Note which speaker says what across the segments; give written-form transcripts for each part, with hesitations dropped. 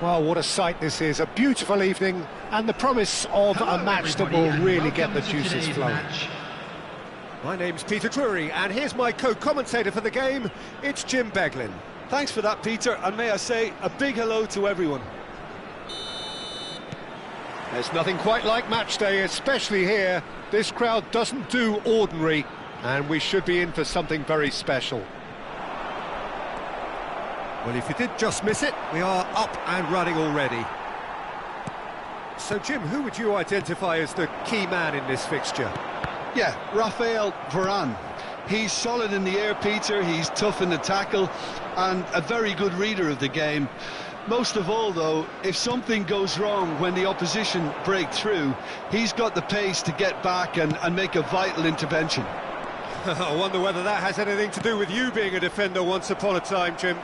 Speaker 1: Well, what a sight this is, a beautiful evening, and the promise of a match that will really get the juices flowing. My name's Peter Drury, and here's my co-commentator for the game, it's Jim Beglin.
Speaker 2: Thanks for that, Peter, and may I say, a big hello to everyone.
Speaker 1: There's nothing quite like match day, especially here. This crowd doesn't do ordinary, and we should be in for something very special. Well, if you did just miss it, we are up and running already. So, Jim, who would you identify as the key man in this fixture?
Speaker 3: Yeah, Raphael Varane. He's solid in the air, Peter, he's tough in the tackle, and a very good reader of the game. Most of all, though, if something goes wrong when the opposition break through, he's got the pace to get back and make a vital intervention.
Speaker 1: I wonder whether that has anything to do with you being a defender once upon a time, Jim.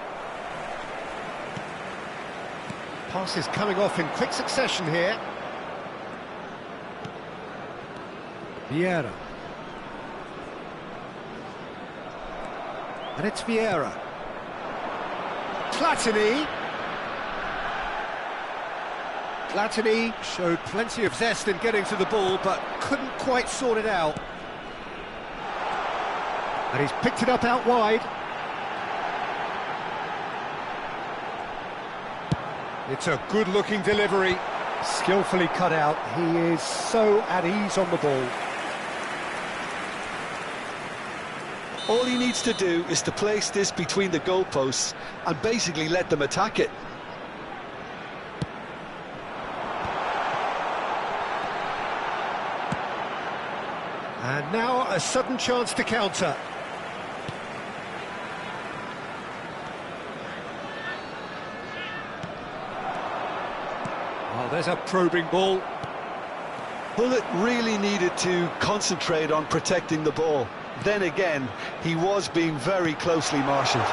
Speaker 1: Passes coming off in quick succession here. Vieira. And it's Vieira. Platini. Platini showed plenty of zest in getting to the ball, but couldn't quite sort it out. And he's picked it up out wide. It's a good-looking delivery, skillfully cut out. He is so at ease on the ball.
Speaker 3: All he needs to do is to place this between the goalposts and basically let them attack it.
Speaker 1: And now a sudden chance to counter. Oh, there's a probing ball.
Speaker 3: Hullet really needed to concentrate on protecting the ball. Then again, he was being very closely marshalled.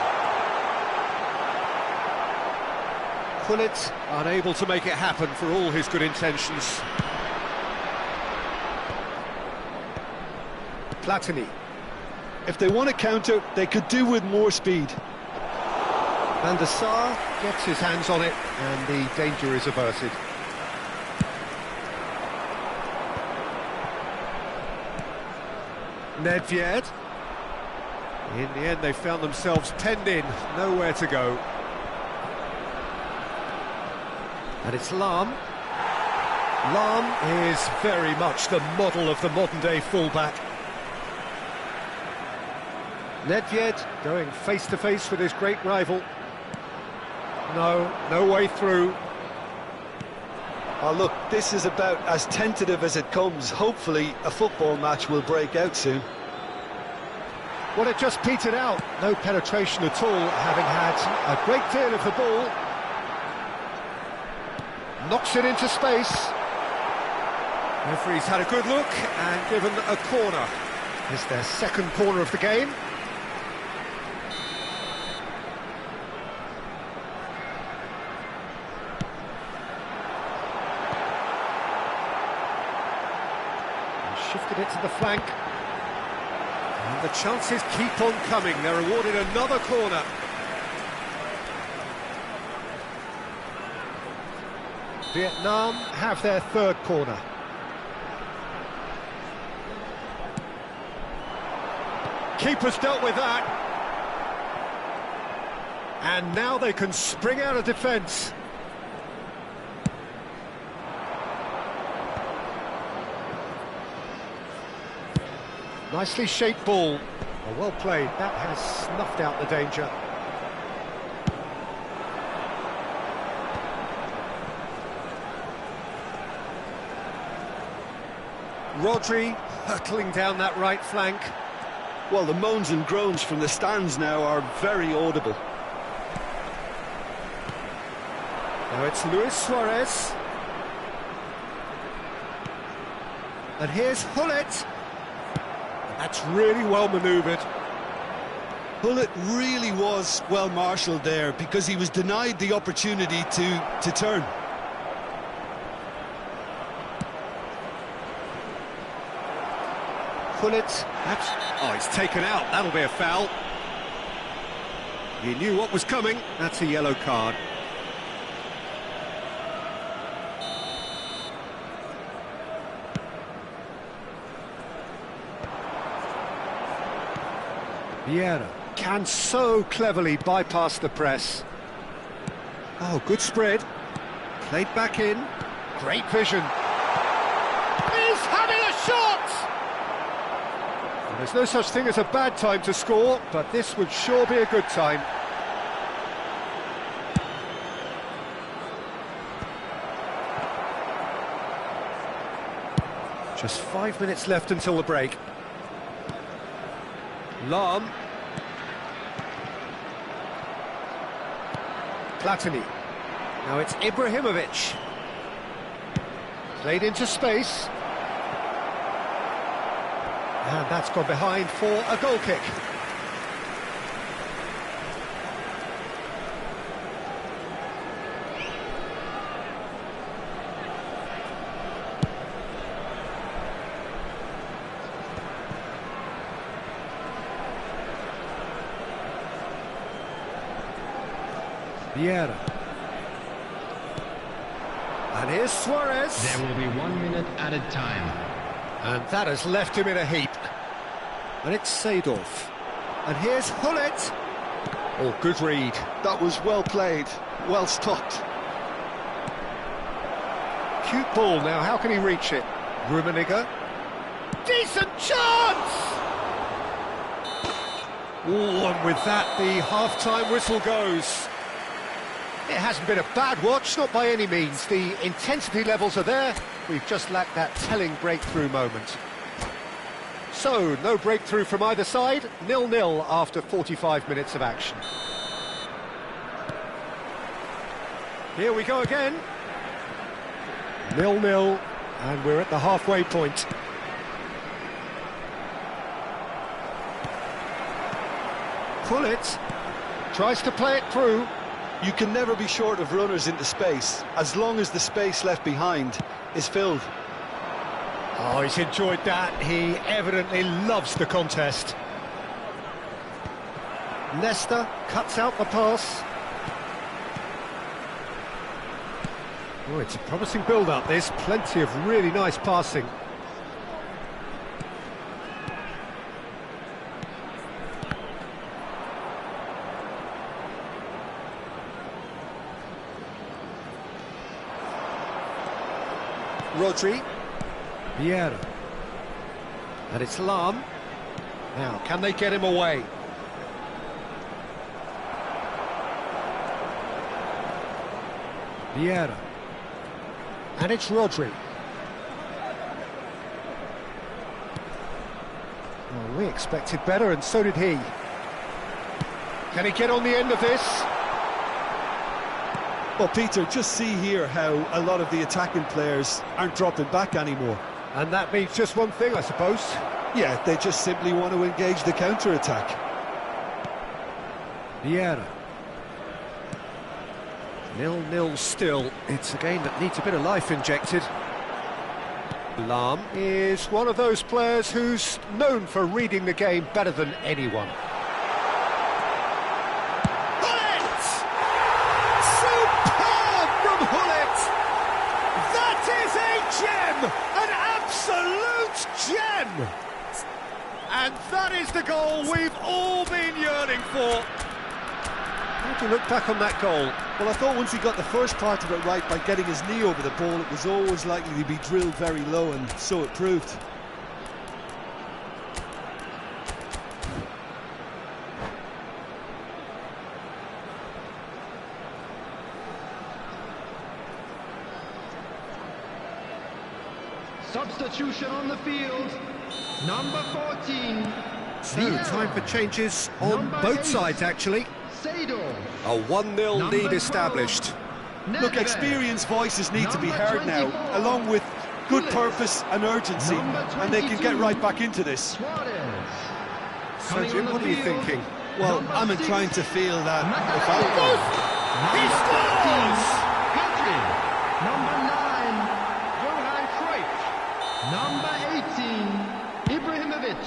Speaker 1: Hullet unable to make it happen for all his good intentions. Platini.
Speaker 3: If they want to counter, they could do with more speed.
Speaker 1: Van der Sar gets his hands on it, and the danger is averted. Nedved. In the end, they found themselves penned in, nowhere to go. And it's Lahm. Lahm is very much the model of the modern-day fullback. Nedved going face-to-face with his great rival. No way through.
Speaker 3: Oh, look, this is about as tentative as it comes. Hopefully, a football match will break out soon.
Speaker 1: Well, it just petered out. No penetration at all, having had a great deal of the ball. Knocks it into space. Referee's had a good look and given a corner. It's their second corner of the game. Shifted it to the flank. And the chances keep on coming. They're awarded another corner. Vietnam have their third corner. Keeper's dealt with that. And now they can spring out of defence. Nicely shaped ball. Oh, well played. That has snuffed out the danger. Rodri hurtling down that right flank.
Speaker 3: Well, the moans and groans from the stands now are very audible.
Speaker 1: Now it's Luis Suarez. And here's Hullet. That's really well manoeuvred.
Speaker 3: Hullet really was well marshalled there because he was denied the opportunity to turn.
Speaker 1: Hullet, oh, he's taken out, that'll be a foul. He knew what was coming, that's a yellow card. Vieira can so cleverly bypass the press. Oh, good spread. Played back in. Great vision. He's having a shot! And there's no such thing as a bad time to score, but this would sure be a good time. Just 5 minutes left until the break. Lam. Platini. Now it's Ibrahimovic. Played into space. And that's gone behind for a goal kick. Vieira. And here's Suarez.
Speaker 4: There will be 1 minute added time.
Speaker 1: And that has left him in a heap. And it's Seedorf. And here's Hullet. Oh, good read.
Speaker 3: That was well played, well stopped.
Speaker 1: Cute ball now, how can he reach it? Rummenigge. Decent chance! Oh, and with that, the half-time whistle goes. It hasn't been a bad watch, not by any means. The intensity levels are there. We've just lacked that telling breakthrough moment. So, no breakthrough from either side. 0-0 after 45 minutes of action. Here we go again. 0-0, and we're at the halfway point. Hullet tries to play it through.
Speaker 3: You can never be short of runners into space, as long as the space left behind is filled.
Speaker 1: Oh, he's enjoyed that. He evidently loves the contest. Nesta cuts out the pass. Oh, it's a promising build-up. There's plenty of really nice passing. Rodri. Vieira. And it's Lam. Now, can they get him away? Vieira. And it's Rodri. Well, we expected better, and so did he. Can he get on the end of this?
Speaker 2: Well, Peter, just see here how a lot of the attacking players aren't dropping back anymore.
Speaker 1: And that means just one thing, I suppose.
Speaker 2: Yeah, they just simply want to engage the counter-attack.
Speaker 1: Vieira. 0-0 still. It's a game that needs a bit of life injected. Lam is one of those players who's known for reading the game better than anyone. Hullet! Superb from Hullet! That is a gem! An absolute gem! And that is the goal we've all been yearning for. How do you look back on that goal?
Speaker 2: Well, I thought once he got the first part of it right by getting his knee over the ball, it was always likely to be drilled very low, and so it proved.
Speaker 4: Substitution on the field. Number 14.
Speaker 1: So, time for changes on both sides, actually.
Speaker 4: Seedorf.
Speaker 1: A 1-0 lead established.
Speaker 2: Look, experienced voices need to be heard now, along with good purpose and urgency, and they can get right back into this.
Speaker 1: So, Jim, what are you thinking?
Speaker 3: Well, I'm inclined to feel that if I
Speaker 1: He scores!
Speaker 4: Petri. Number 9, Johan Cruyff. Number 18, Ibrahimovic.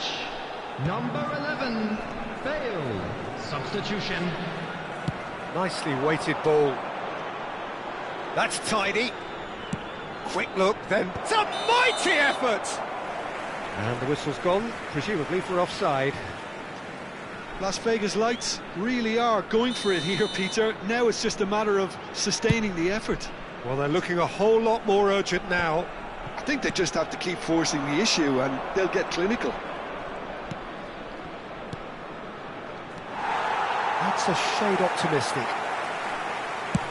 Speaker 4: Number 11, Bale. Substitution.
Speaker 1: Nicely weighted ball. That's tidy. Quick look, then it's a mighty effort! And the whistle's gone, presumably for offside.
Speaker 2: Las Vegas Lights really are going for it here, Peter. Now it's just a matter of sustaining the effort.
Speaker 1: Well, they're looking a whole lot more urgent now.
Speaker 3: I think they just have to keep forcing the issue and they'll get clinical.
Speaker 1: That's a shade optimistic.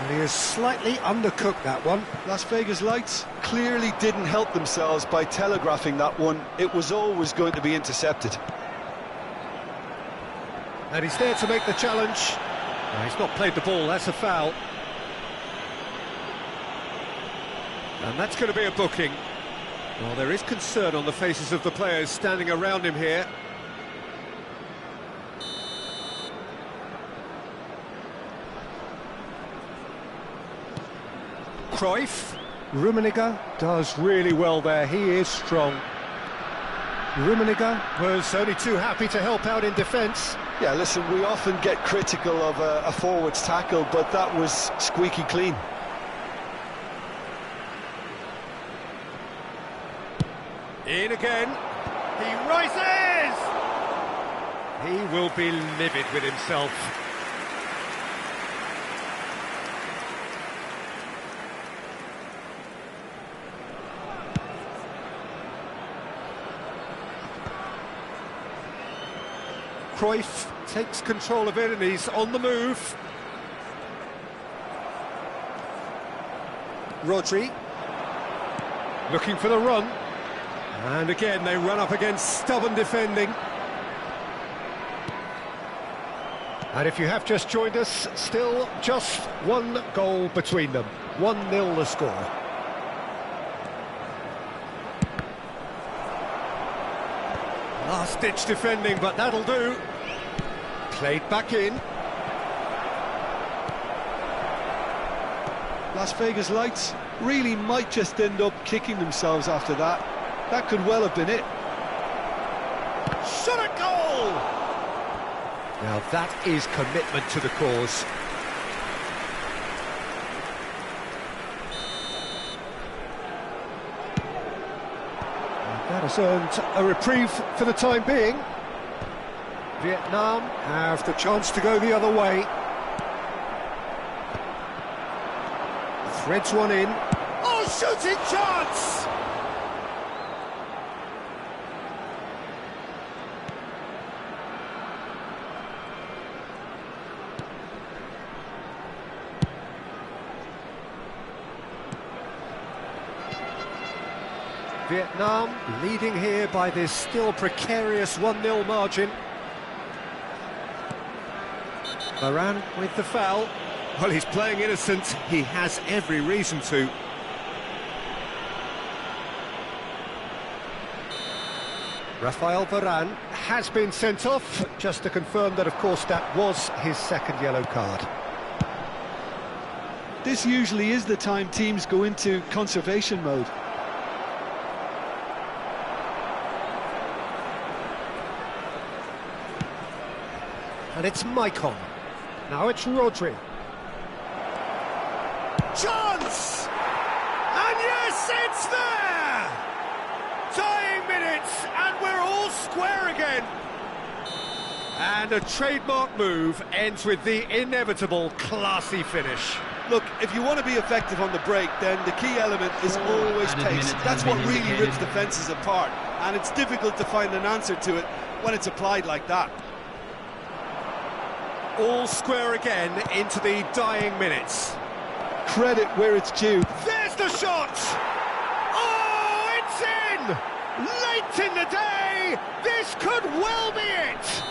Speaker 1: And he has slightly undercooked that one.
Speaker 2: Las Vegas Lights
Speaker 3: Clearly didn't help themselves by telegraphing that one. It was always going to be intercepted.
Speaker 1: And he's there to make the challenge. No, he's not played the ball, that's a foul. And that's going to be a booking. Well, there is concern on the faces of the players standing around him here. Cruyff. Rummenigge does really well there, he is strong. Rummenigge was only too happy to help out in defence.
Speaker 3: Yeah, listen, we often get critical of a forward's tackle, but that was squeaky clean.
Speaker 1: In again. He rises! He will be livid with himself. Cruyff takes control of it and he's on the move. Rodri looking for the run. And again they run up against stubborn defending. And if you have just joined us, still just one goal between them. 1-0 the score. Last-ditch defending, but that'll do. Played back in.
Speaker 2: Las Vegas Lights really might just end up kicking themselves after that. That could well have been it.
Speaker 1: Shot at goal! Now that is commitment to the cause. That has earned a reprieve for the time being. Vietnam have the chance to go the other way. Threads one in. Oh, shooting chance! Vietnam leading here by this still precarious 1-0 margin. Varane with the foul. Well, he's playing innocent. He has every reason to. Rafael Varane has been sent off, just to confirm that, of course, that was his second yellow card.
Speaker 2: This usually is the time teams go into conservation mode.
Speaker 1: And it's Maicon. Now it's Rodri. Chance! And yes, it's there! Tying minutes, and we're all square again. And a trademark move ends with the inevitable classy finish.
Speaker 2: Look, if you want to be effective on the break, then the key element is always pace. That's what really rips defences apart, and it's difficult to find an answer to it when it's applied like that.
Speaker 1: All square again into the dying minutes.
Speaker 2: Credit where it's due.
Speaker 1: There's the shot! Oh, it's in! Late in the day, this could well be it!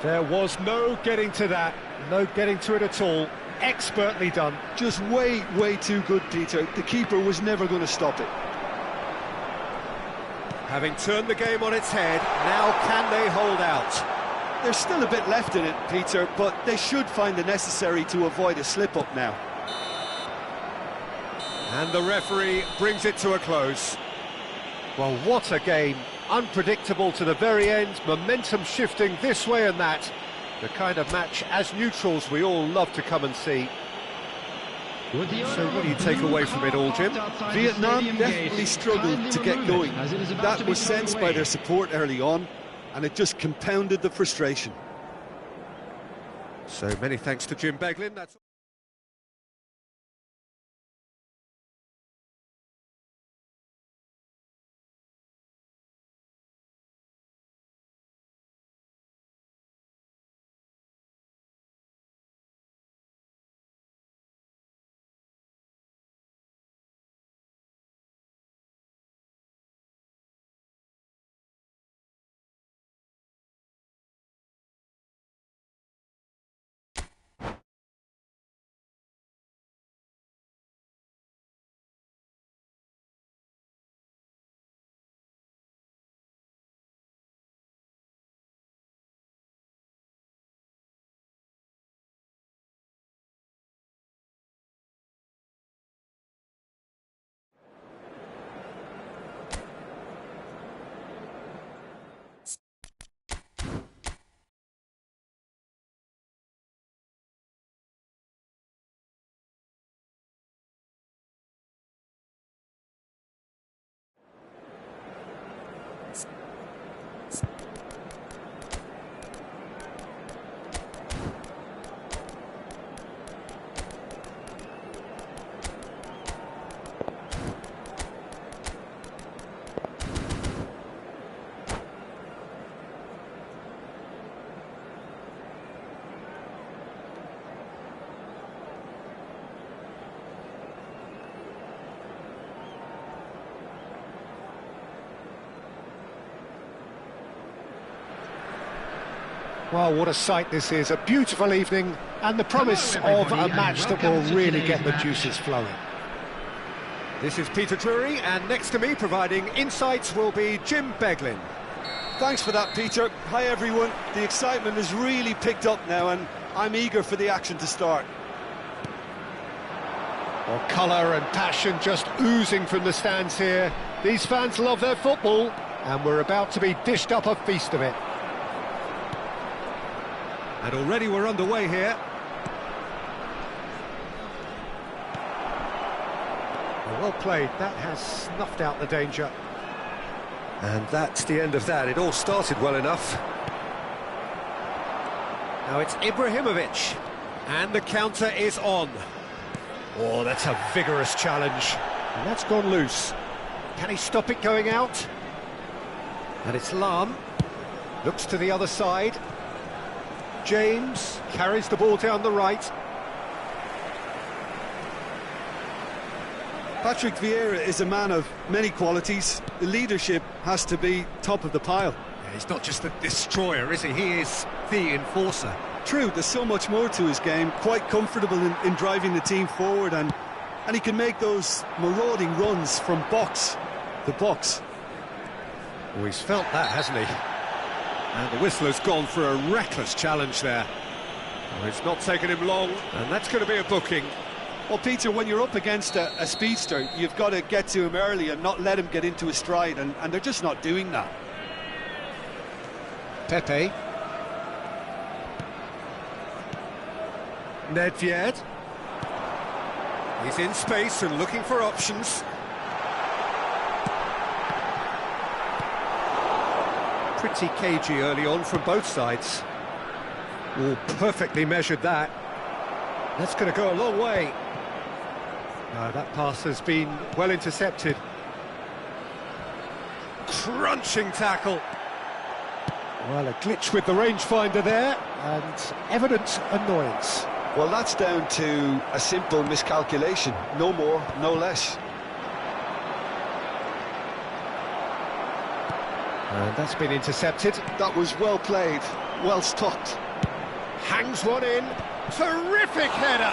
Speaker 1: There was no getting to that, no getting to it at all. Expertly done.
Speaker 2: Just way too good, Peter. The keeper was never going to stop it.
Speaker 1: Having turned the game on its head, now can they hold out?
Speaker 2: There's still a bit left in it, Peter, but they should find the necessary to avoid a slip-up now.
Speaker 1: And the referee brings it to a close. Well, what a game. Unpredictable to the very end, momentum shifting this way and that. The kind of match, as neutrals, we all love to come and see. So what do you take away from it all, Jim?
Speaker 2: Vietnam definitely struggled to get going. That was sensed by their support early on. and it just compounded the frustration.
Speaker 1: So many thanks to Jim Beglin. That's well, what a sight this is. A beautiful evening and the promise of a match that will really get the juices flowing. This is Peter Drury, and next to me providing insights will be Jim Beglin.
Speaker 2: Thanks for that, Peter. Hi, everyone. The excitement has really picked up now, and I'm eager for the action to start.
Speaker 1: Well, colour and passion just oozing from the stands here. These fans love their football, and we're about to be dished up a feast of it. And already we're underway here. Well played, that has snuffed out the danger. And that's the end of that. It all started well enough. Now it's Ibrahimovic, and the counter is on. Oh, that's a vigorous challenge. And that's gone loose. Can he stop it going out? And it's Lam. Looks to the other side. James carries the ball down the right.
Speaker 2: Patrick Vieira is a man of many qualities. The leadership has to be top of the pile.
Speaker 1: Yeah, he's not just a destroyer, is he? He is the enforcer.
Speaker 2: True, there's so much more to his game. Quite comfortable in driving the team forward, and he can make those marauding runs from box to box.
Speaker 1: Oh, he's felt that, hasn't he? And the whistle has gone for a reckless challenge there. Oh, it's not taken him long, and that's going to be a booking.
Speaker 2: Well, Peter, when you're up against a speedster, you've got to get to him early and not let him get into his stride, and they're just not doing that.
Speaker 1: Pepe. Nedved. He's in space and looking for options. Pretty cagey early on from both sides. Oh, perfectly measured that. That's going to go a long way. No, that pass has been well intercepted. Crunching tackle. Well, a glitch with the rangefinder there, and evident annoyance.
Speaker 3: Well, that's down to a simple miscalculation. No more, no less.
Speaker 1: And that's been intercepted.
Speaker 3: That was well played, well stopped.
Speaker 1: Hangs one in. Terrific header!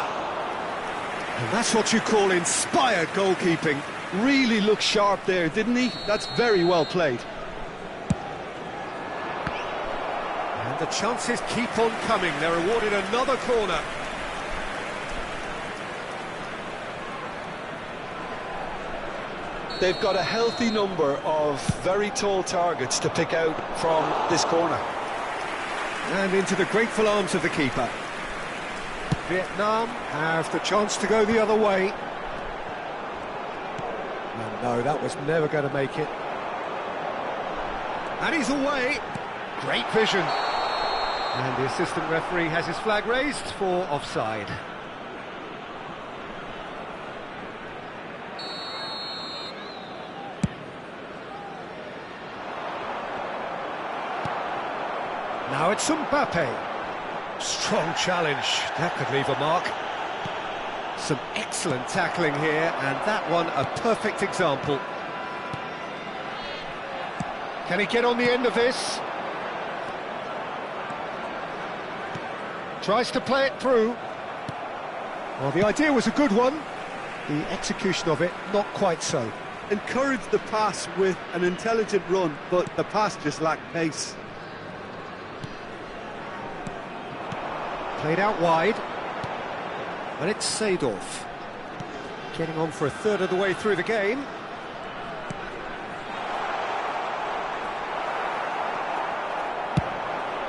Speaker 1: And that's what you call inspired goalkeeping.
Speaker 3: Really looked sharp there, didn't he? That's very well played.
Speaker 1: And the chances keep on coming. They're awarded another corner.
Speaker 3: They've got a healthy number of very tall targets to pick out from this corner.
Speaker 1: And into the grateful arms of the keeper. Vietnam have the chance to go the other way. And no, that was never going to make it. And he's away. Great vision. And the assistant referee has his flag raised for offside. Now it's Mbappe. Strong challenge, that could leave a mark. Some excellent tackling here, and that one a perfect example. Can he get on the end of this? Tries to play it through. Well, the idea was a good one. The execution of it, not quite so.
Speaker 2: Encouraged the pass with an intelligent run, but the pass just lacked pace.
Speaker 1: Played out wide. And it's Seedorf. Getting on for a third of the way through the game.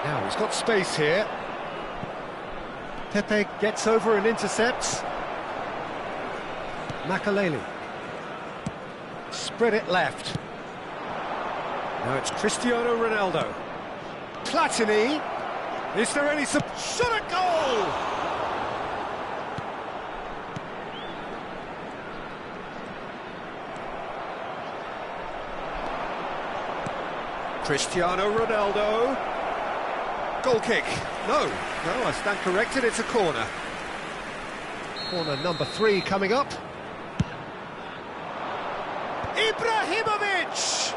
Speaker 1: Now he's got space here. Pepe gets over and intercepts. Makaleli. Spread it left. Now it's Cristiano Ronaldo. Platini. Is there any shot at goal? Cristiano Ronaldo. Goal kick. No, I stand corrected, it's a corner. Corner number 3 coming up. Ibrahimovic!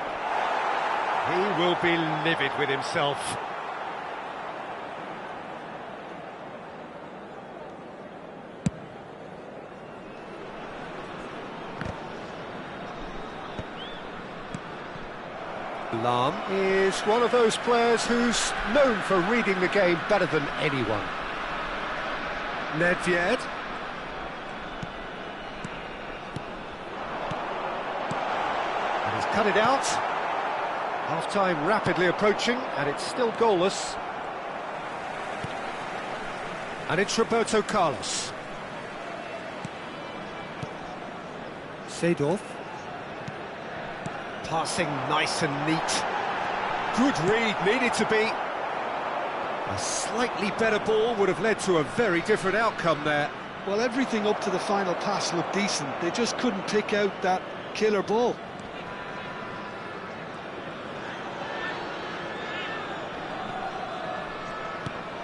Speaker 1: He will be livid with himself. Lam is one of those players who's known for reading the game better than anyone. Nedved. And he's cut it out. Half-time rapidly approaching, and it's still goalless. And it's Roberto Carlos. Seedorf. Passing nice and neat. Good read, needed to be. A slightly better ball would have led to a very different outcome there.
Speaker 3: Well, everything up to the final pass looked decent. They just couldn't pick out that killer ball.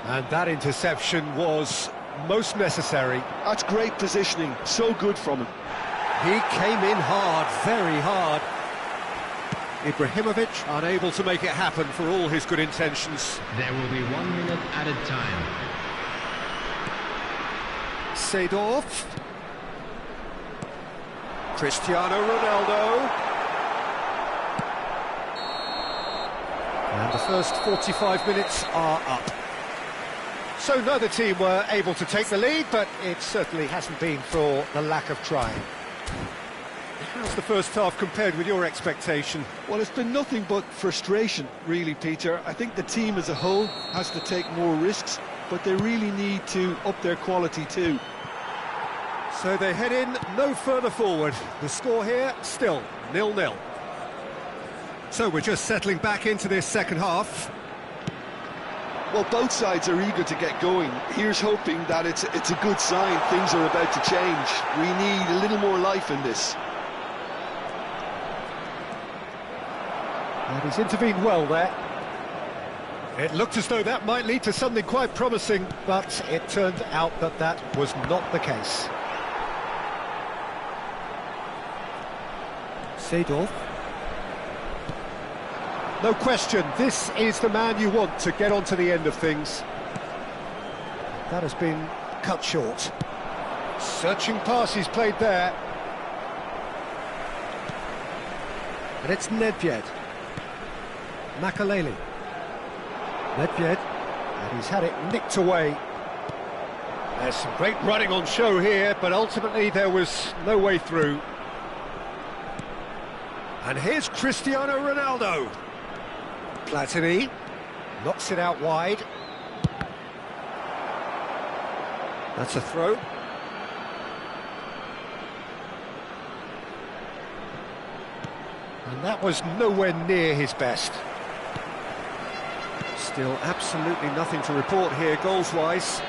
Speaker 1: And that interception was most necessary.
Speaker 3: That's great positioning, so good from him.
Speaker 1: He came in hard, very hard. Ibrahimovic unable to make it happen for all his good intentions.
Speaker 4: There will be 1 minute added time.
Speaker 1: Seedorf. Cristiano Ronaldo. And the first 45 minutes are up. So neither team were able to take the lead, but it certainly hasn't been for the lack of trying. How's the first half compared with your expectation?
Speaker 3: Well, it's been nothing but frustration, really, Peter. I think the team as a whole has to take more risks, but they really need to up their quality too.
Speaker 1: So they head in no further forward. The score here, still 0-0. So we're just settling back into this second half.
Speaker 3: Well, both sides are eager to get going. Here's hoping that it's a good sign. Things are about to change. We need a little more life in this.
Speaker 1: And he's intervened well there. It looked as though that might lead to something quite promising, but it turned out that that was not the case. Seedorf. No question, this is the man you want to get onto the end of things. That has been cut short. Searching pass he's played there. And it's Nedved. Makaleli. Nedved, and he's had it nicked away. There's some great running on show here, but ultimately there was no way through. And here's Cristiano Ronaldo. Platini knocks it out wide. That's a throw. And that was nowhere near his best. Still absolutely nothing to report here goals-wise.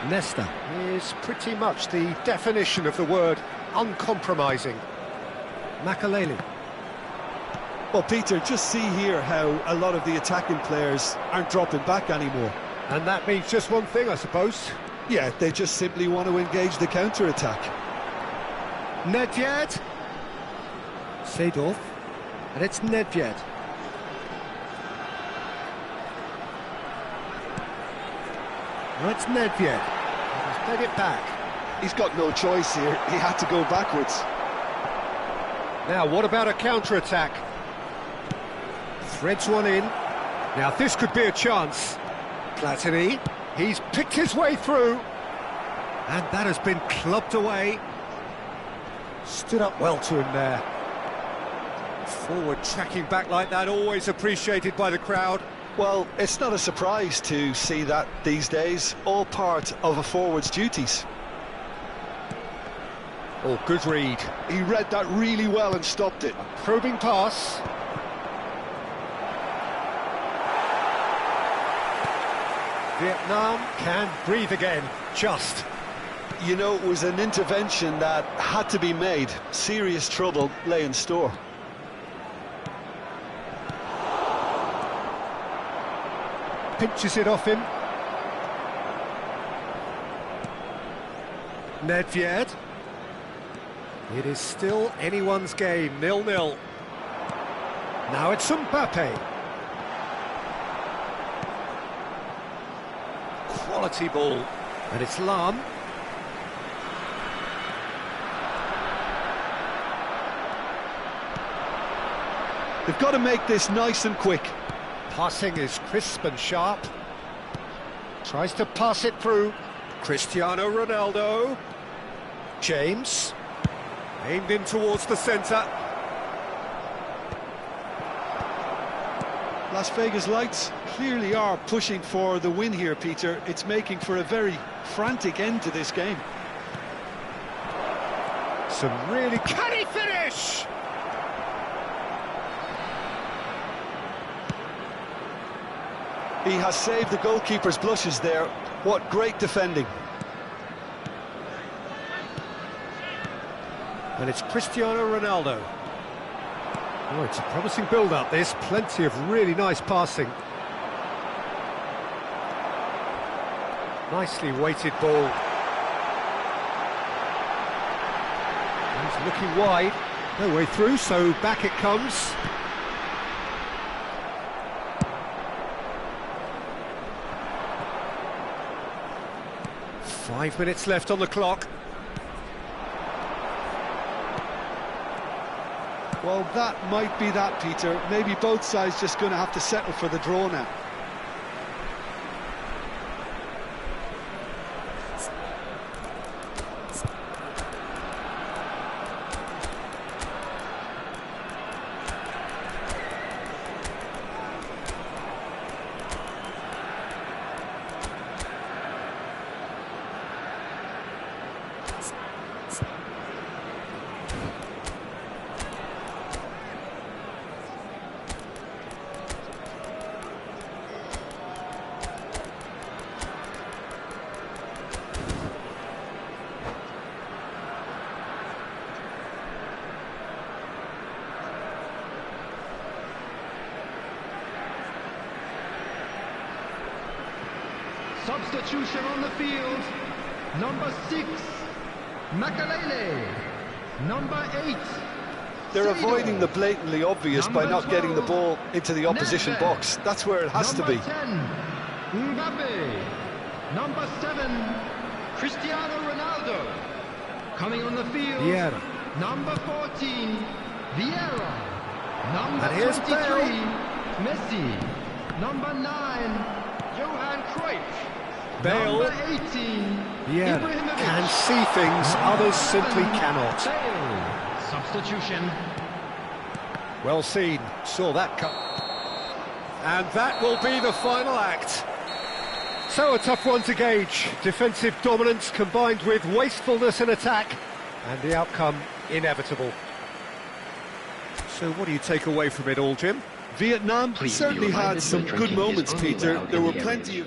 Speaker 1: Nesta is pretty much the definition of the word uncompromising. Makaleli.
Speaker 2: Well, Peter, just see here how a lot of the attacking players aren't dropping back anymore.
Speaker 1: And that means just one thing, I suppose.
Speaker 2: Yeah, they just simply want to engage the counter-attack.
Speaker 1: Nedved. Seedorf. And it's Nedved. Well, it's Nedved. He's played it back.
Speaker 3: He's got no choice here. He had to go backwards.
Speaker 1: Now, what about a counter-attack? Threads one in. Now, this could be a chance. Platini. He's picked his way through. And that has been clubbed away. Stood up well to him there. Forward tracking back like that, always appreciated by the crowd.
Speaker 3: Well, it's not a surprise to see that these days, all part of a forward's duties.
Speaker 1: Oh, good read.
Speaker 3: He read that really well and stopped it.
Speaker 1: A probing pass. Vietnam can breathe again, just.
Speaker 3: You know, it was an intervention that had to be made. Serious trouble lay in store.
Speaker 1: Pinches it off him. Nedved. It is still anyone's game, 0-0. Now it's Mbappe. Quality ball. And it's Lam.
Speaker 3: They've got to make this nice and quick.
Speaker 1: Passing is crisp and sharp. Tries to pass it through. Cristiano Ronaldo. James. Aimed in towards the centre.
Speaker 2: Las Vegas Lights clearly are pushing for the win here, Peter. It's making for a very frantic end to this game.
Speaker 1: Some really... Can he finish?
Speaker 3: He has saved the goalkeeper's blushes there. What great defending.
Speaker 1: And it's Cristiano Ronaldo. Oh, it's a promising build-up, this. Plenty of really nice passing. Nicely weighted ball. He's looking wide. No way through, so back it comes. Five minutes left on the clock.
Speaker 2: Well, that might be that, Peter. Maybe both sides just going to have to settle for the draw now.
Speaker 4: Substitution on the field. Number 6, Makaleli. Number 8.
Speaker 3: They're avoiding the blatantly obvious by not getting the ball into the opposition box. That's where it has to be.
Speaker 4: Number 10, Mbappe. Number 7, Cristiano Ronaldo. Coming on the field.
Speaker 1: Vieira.
Speaker 4: Number 14, Vieira. Number
Speaker 1: And here's
Speaker 4: 23,
Speaker 1: Bale.
Speaker 4: Messi. Number 9, Johan Cruyff.
Speaker 1: Bale.
Speaker 4: Number 18,
Speaker 1: Vieira
Speaker 4: Ibrahimovic.
Speaker 1: can see things others simply cannot.
Speaker 4: Bale. Substitution.
Speaker 1: Well seen, saw that cut. And that will be the final act. So a tough one to gauge. Defensive dominance combined with wastefulness in attack, and the outcome inevitable. So what do you take away from it all, Jim?
Speaker 3: Vietnam
Speaker 2: Certainly had some good moments, Peter. There were plenty of...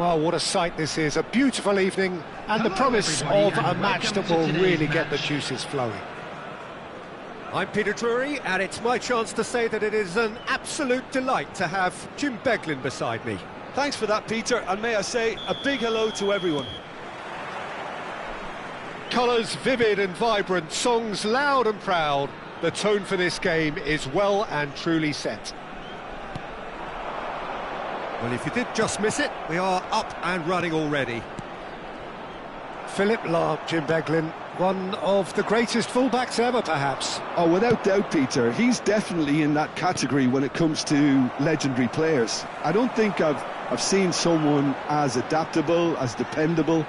Speaker 1: Well, what a sight this is, a beautiful evening, and the promise of a match that will really get the juices flowing.
Speaker 2: I'm Peter Drury, and it's my chance to say that it is an absolute delight to have Jim Beglin beside me. Thanks for that, Peter, and may I say a big hello to everyone.
Speaker 1: Colours vivid and vibrant, songs loud and proud. The tone for this game is well and truly set.
Speaker 2: Well, if you did just miss it, we are up and running already.
Speaker 1: Philip Lahm, Jim Beglin, one of the greatest fullbacks ever, perhaps.
Speaker 3: Oh, without doubt, Peter. He's definitely in that category when it comes to legendary players. I don't think I've seen someone as adaptable, as dependable,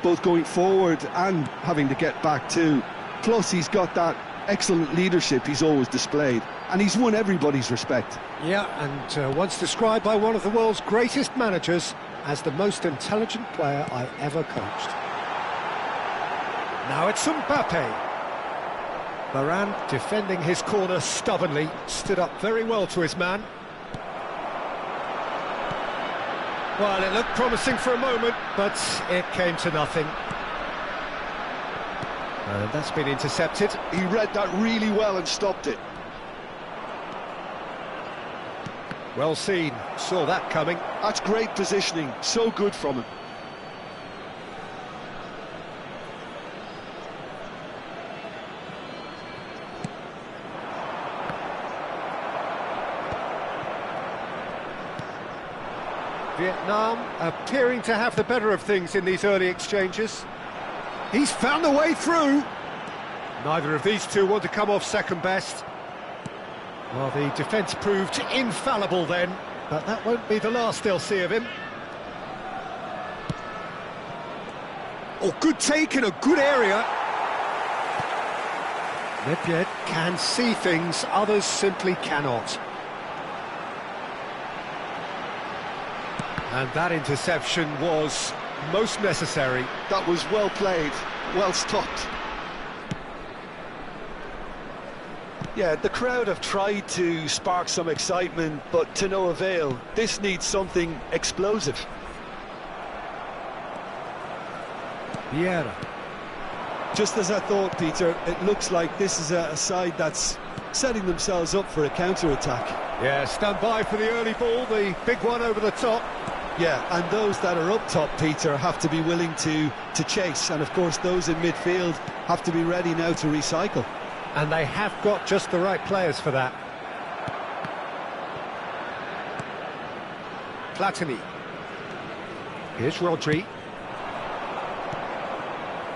Speaker 3: both going forward and having to get back too. Plus, he's got that excellent leadership he's always displayed. and he's won everybody's respect.
Speaker 1: Yeah, and once described by one of the world's greatest managers as the most intelligent player I ever coached. Now it's Mbappe. Varane defending his corner stubbornly, stood up very well to his man. Well, it looked promising for a moment, but it came to nothing. And that's been intercepted.
Speaker 3: He read that really well and stopped it.
Speaker 1: Well seen, saw that coming.
Speaker 3: That's great positioning, so good from him.
Speaker 1: Vietnam appearing to have the better of things in these early exchanges. He's found a way through. Neither of these two want to come off second best. Well, the defence proved infallible then, but that won't be the last they'll see of him. Oh, good take in a good area. Nedved can see things others simply cannot. And that interception was most necessary.
Speaker 3: That was well played, well stopped. Yeah, the crowd have tried to spark some excitement, but to no avail. This needs something explosive.
Speaker 1: Vieira.
Speaker 2: Just as I thought, Peter, it looks like this is a side that's setting themselves up for a counter-attack.
Speaker 1: Yeah, stand by for the early ball, the big one over the top.
Speaker 2: Yeah, and those that are up top, Peter, have to be willing to chase. And, of course, those in midfield have to be ready now to recycle.
Speaker 1: And they have got just the right players for that. Platini. Here's Rodri.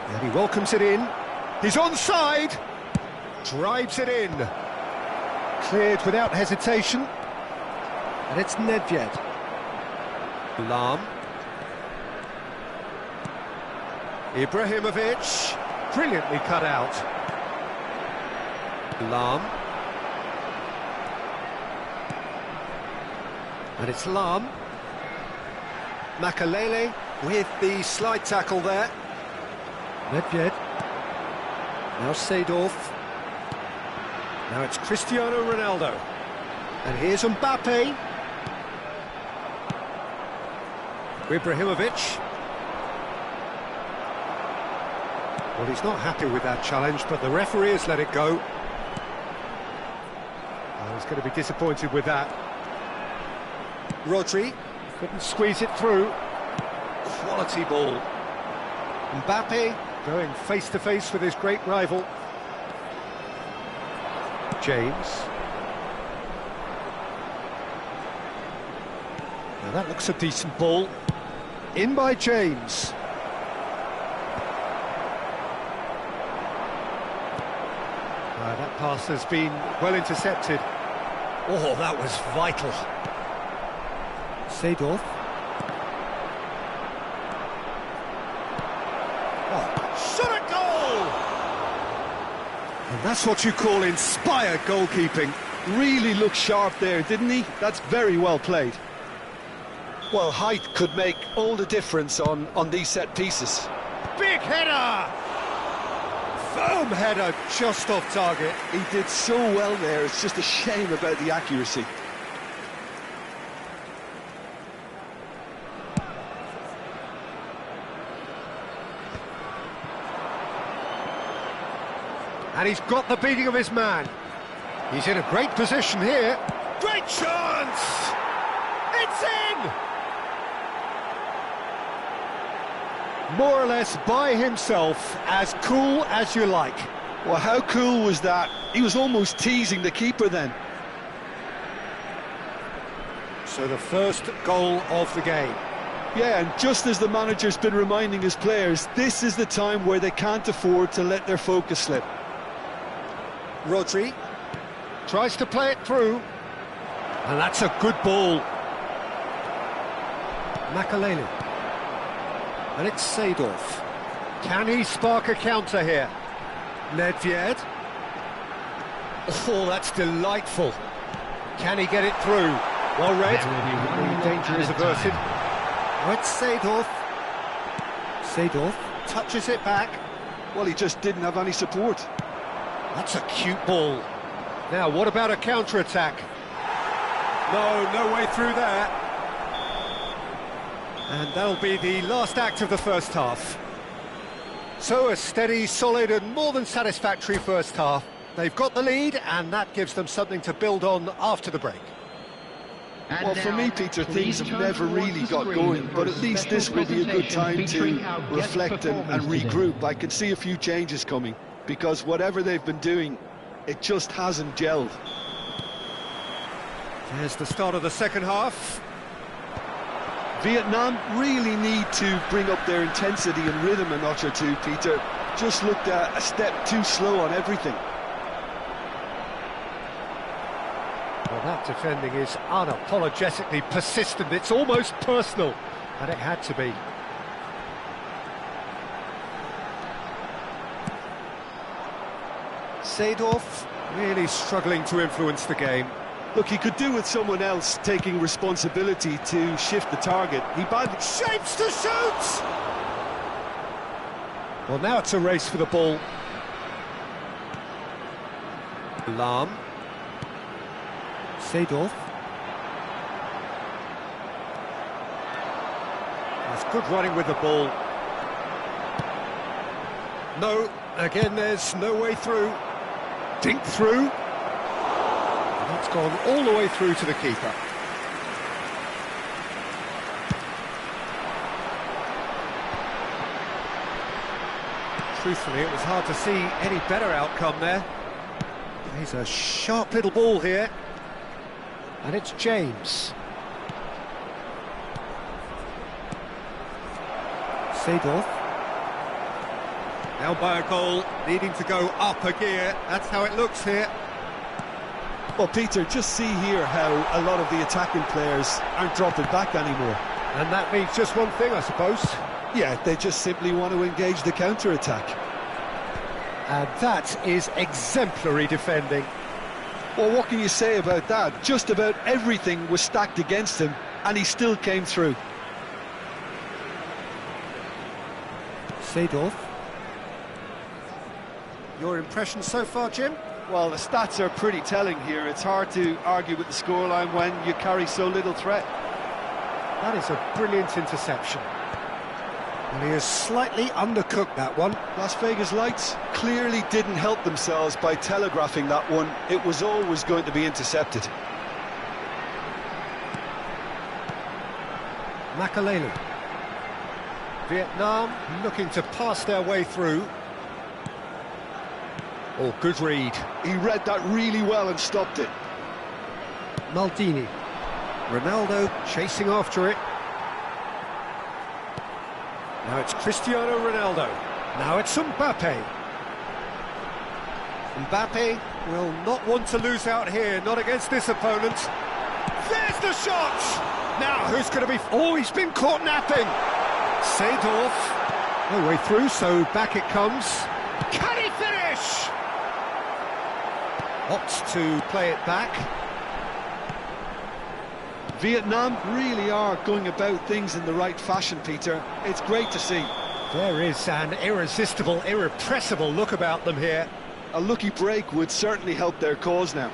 Speaker 1: And he welcomes it in. He's onside. Drives it in. Cleared without hesitation. And it's Nedved. Lam. Ibrahimovic. Brilliantly cut out. Lam. And it's Lam. Makalele with the slide tackle there. Nedved. Now Seedorf. Now it's Cristiano Ronaldo. And here's Mbappe. Ibrahimovic. Well, he's not happy with that challenge, but the referee has let it go. Well, he's going to be disappointed with that. Rodri couldn't squeeze it through. Quality ball. Mbappe going face-to-face with his great rival. James. Now that looks a decent ball. In by James. That pass has been well intercepted. Oh, that was vital. Seedorf. Oh, shot at goal! And that's what you call inspired goalkeeping.
Speaker 3: Really looked sharp there, didn't he? That's very well played. Well, height could make all the difference on these set pieces.
Speaker 1: Big header! Firm header, just off target.
Speaker 3: He did so well there, it's just a shame about the accuracy.
Speaker 1: And he's got the beating of his man. He's in a great position here. Great chance! It's in! More or less by himself, as cool as you like.
Speaker 3: Well, how cool was that? He was almost teasing the keeper then.
Speaker 1: So the first goal of the game.
Speaker 3: Yeah, and just as the manager's been reminding his players, this is the time where they can't afford to let their focus slip.
Speaker 1: Rodri tries to play it through, and that's a good ball. Makalele. And it's Seedorf. Can he spark a counter here? Nedved. Oh, that's delightful. Can he get it through? Well read. The danger is averted. Oh, it's Seedorf. Seedorf touches it back.
Speaker 3: Well, he just didn't have any support.
Speaker 1: That's a cute ball. Now, what about a counter-attack? No way through there. And that'll be the last act of the first half. So a steady, solid and more than satisfactory first half. They've got the lead and that gives them something to build on after the break.
Speaker 3: Well, for me, Peter, things have never really got going, but at least this will be a good time to reflect and regroup. I can see a few changes coming, because whatever they've been doing, it just hasn't gelled.
Speaker 1: There's the start of the second half.
Speaker 3: Vietnam really need to bring up their intensity and rhythm a notch or two, Peter. Just looked a step too slow on everything.
Speaker 1: Well, that defending is unapologetically persistent. It's almost personal, and it had to be. Seedorf really struggling to influence the game.
Speaker 2: Look, he could do with someone else taking responsibility to shift the target. He badly
Speaker 1: Shapes to shoot! Well, now it's a race for the ball. Lahm. Seedorf. That's good running with the ball. No, again there's no way through. Dink through. And it's gone all the way through to the keeper. Truthfully, it was hard to see any better outcome there. He's a sharp little ball here. And it's James. Seedorf. Now by a goal, needing to go up a gear. That's how it looks here.
Speaker 2: Well, Peter, just see here how a lot of the attacking players aren't dropping back anymore.
Speaker 1: And that means just one thing, I suppose.
Speaker 2: Yeah, they just simply want to engage the counter-attack.
Speaker 1: And that is exemplary defending.
Speaker 3: Well, what can you say about that? Just about everything was stacked against him, and he still came through.
Speaker 1: Seedorf. Your impression so far, Jim?
Speaker 2: Well, the stats are pretty telling here. It's hard to argue with the scoreline when you carry so little threat.
Speaker 1: That is a brilliant interception. And he has slightly undercooked that one.
Speaker 3: Las Vegas Lights clearly didn't help themselves by telegraphing that one. It was always going to be intercepted.
Speaker 1: Makalelu. Vietnam looking to pass their way through. Oh, good read.
Speaker 3: He read that really well and stopped it.
Speaker 1: Maldini. Ronaldo chasing after it. Now it's Cristiano Ronaldo. Now it's Mbappe. Mbappe will not want to lose out here, not against this opponent. There's the shot! Now who's going to be... Oh, he's been caught napping. Seedorf. No way through, so back it comes. Can he finish? Opts to play it back.
Speaker 3: Vietnam really are going about things in the right fashion, Peter. It's great to see.
Speaker 1: There is an irresistible, irrepressible look about them here.
Speaker 3: A lucky break would certainly help their cause now.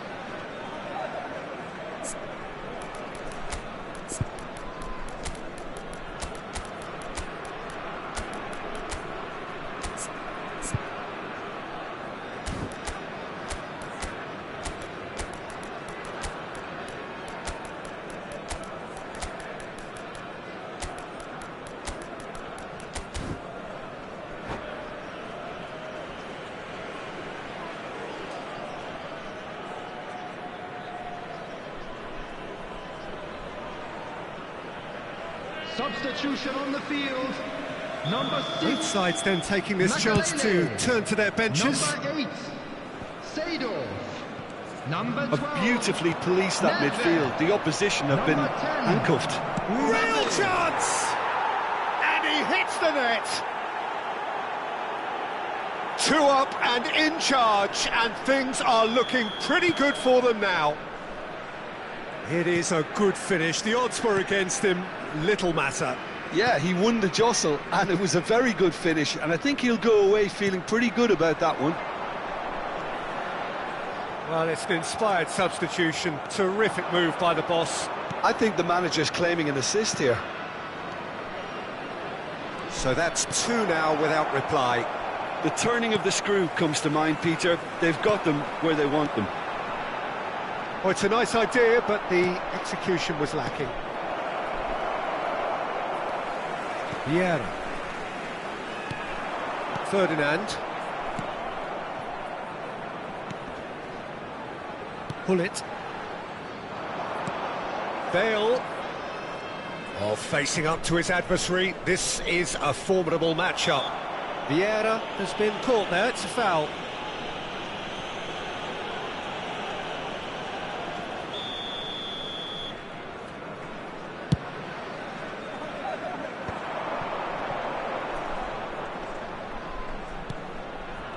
Speaker 4: Substitution on the field. Number 6.
Speaker 1: Both sides then taking this chance to turn to their benches.
Speaker 4: Number 8. Seedorf. Number 12.
Speaker 3: Have beautifully policed that midfield. The opposition have been handcuffed.
Speaker 1: Real chance! And he hits the net! 2 up and in charge, and things are looking pretty good for them now. It is a good finish. The odds were against him, little matter.
Speaker 3: Yeah, he won the jostle, and it was a very good finish, and I think he'll go away feeling pretty good about that one.
Speaker 1: Well, it's an inspired substitution. Terrific move by the boss.
Speaker 3: I think the manager's claiming an assist here.
Speaker 1: So that's 2 now without reply.
Speaker 3: The turning of the screw comes to mind, Peter. They've got them where they want them.
Speaker 1: Well, it's a nice idea, but the execution was lacking. Vieira. Ferdinand. Pullet. Bale. Oh, facing up to his adversary. This is a formidable matchup. Vieira has been caught there. It's a foul.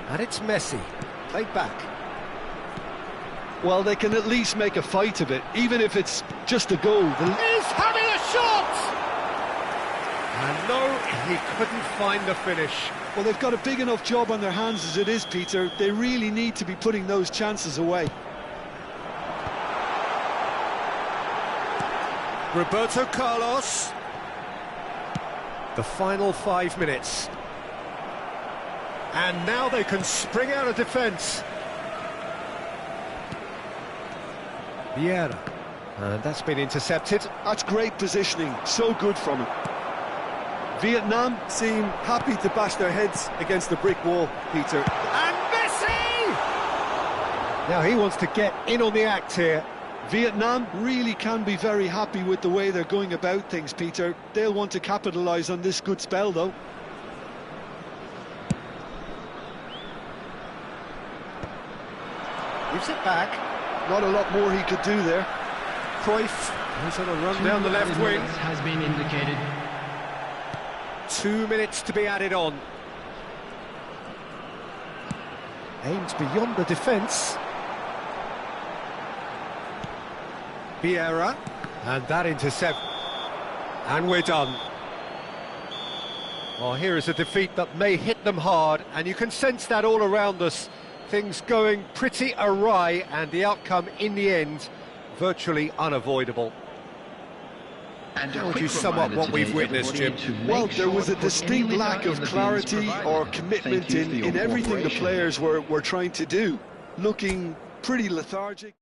Speaker 1: And it's Messi, played back.
Speaker 3: Well, they can at least make a fight of it, even if it's just a goal.
Speaker 1: He's having a shot! And no, he couldn't find the finish.
Speaker 3: Well, they've got a big enough job on their hands as it is, Peter. They really need to be putting those chances away.
Speaker 1: Roberto Carlos. The final 5 minutes. And now they can spring out of defence. Vieira. And that's been intercepted.
Speaker 3: That's great positioning, so good from him. Vietnam
Speaker 2: Seem happy to bash their heads against the brick wall, Peter.
Speaker 1: And Messi! Now he wants to get in on the act here.
Speaker 3: Vietnam really can be very happy with the way they're going about things, Peter. They'll want to capitalise on this good spell, though.
Speaker 1: Gives it back.
Speaker 3: Not a lot more he could do there.
Speaker 1: Cruyff, who's on a run down the left wing.
Speaker 4: Has been indicated.
Speaker 1: 2 minutes to be added on. Aimed beyond the defence. Vieira, and that intercept. And we're done. Well, here is a defeat that may hit them hard, and you can sense that all around us. Things going pretty awry, and the outcome in the end virtually unavoidable.
Speaker 4: And
Speaker 1: How would you sum up what we've witnessed, Jim?
Speaker 3: Well, there was a distinct lack of clarity or commitment in everything the players were trying to do. Looking pretty lethargic.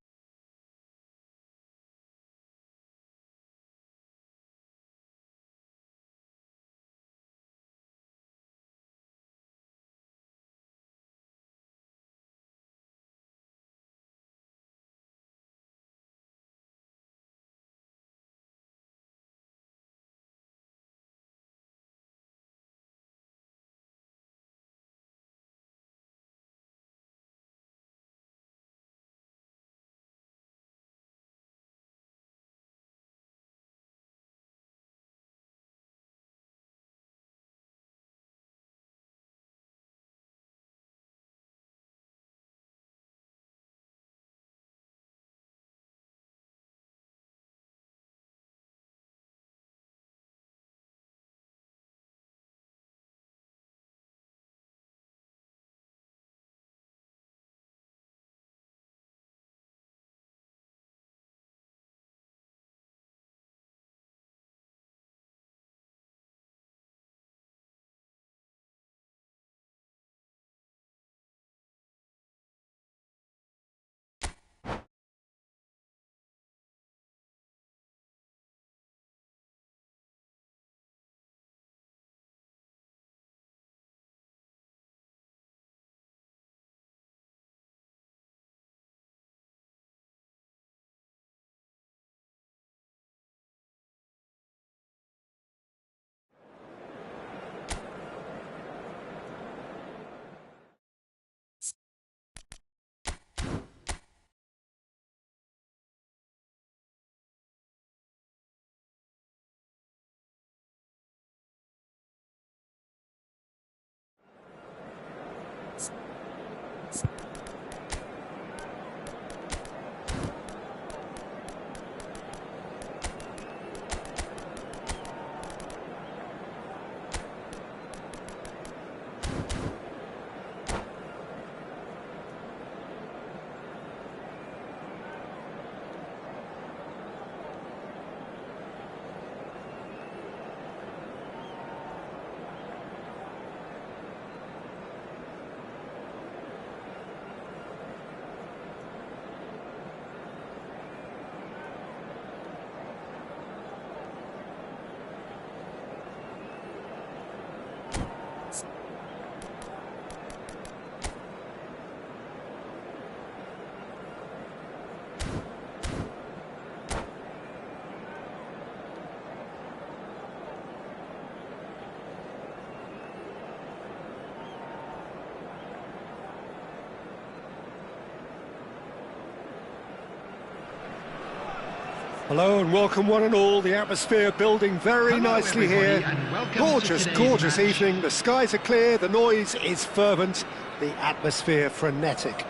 Speaker 1: Hello and welcome one and all. The atmosphere building very nicely here. Gorgeous, gorgeous evening. The skies are clear, the noise is fervent, the atmosphere frenetic.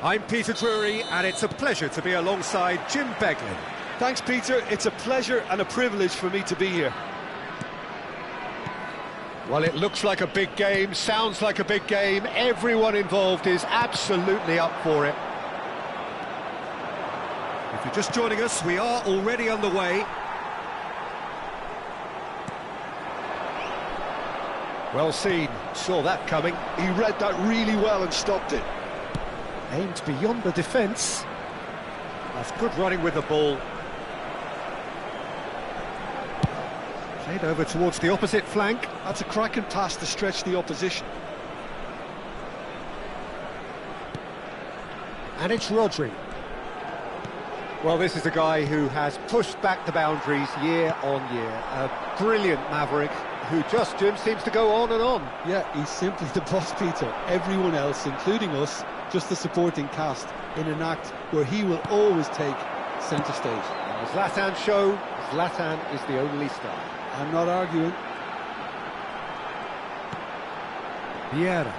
Speaker 1: I'm Peter Drury and it's a pleasure to be alongside Jim Beglin.
Speaker 2: Thanks, Peter. It's a pleasure and a privilege for me to be here.
Speaker 1: Well, it looks like a big game, sounds like a big game. Everyone involved is absolutely up for it. If you're just joining us, we are already underway. Well seen, saw that coming.
Speaker 3: He read that really well and stopped it.
Speaker 1: Aimed beyond the defence. That's good running with the ball. Played over towards the opposite flank.
Speaker 3: That's a cracking pass to stretch the opposition.
Speaker 1: And it's Rodri. Well, this is a guy who has pushed back the boundaries year on year. A brilliant maverick who just, Jim, seems to go on and on.
Speaker 5: Yeah, he's simply the boss, Peter. Everyone else, including us, just the supporting cast in an act where he will always take centre stage.
Speaker 1: And the Zlatan show, Zlatan is the only star.
Speaker 5: I'm not arguing.
Speaker 1: Vieira.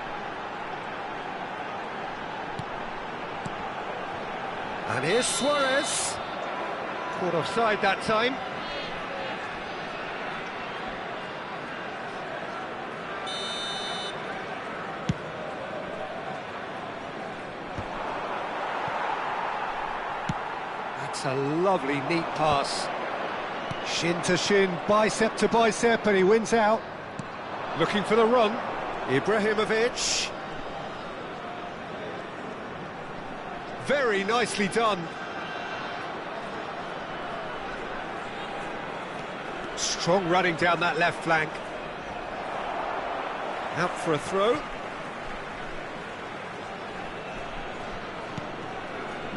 Speaker 1: And here's Suarez. Caught offside that time. That's a lovely, neat pass. Shin to shin, bicep to bicep, and he wins out. Looking for the run. Ibrahimovic. Very nicely done. Strong running down that left flank. Out for a throw.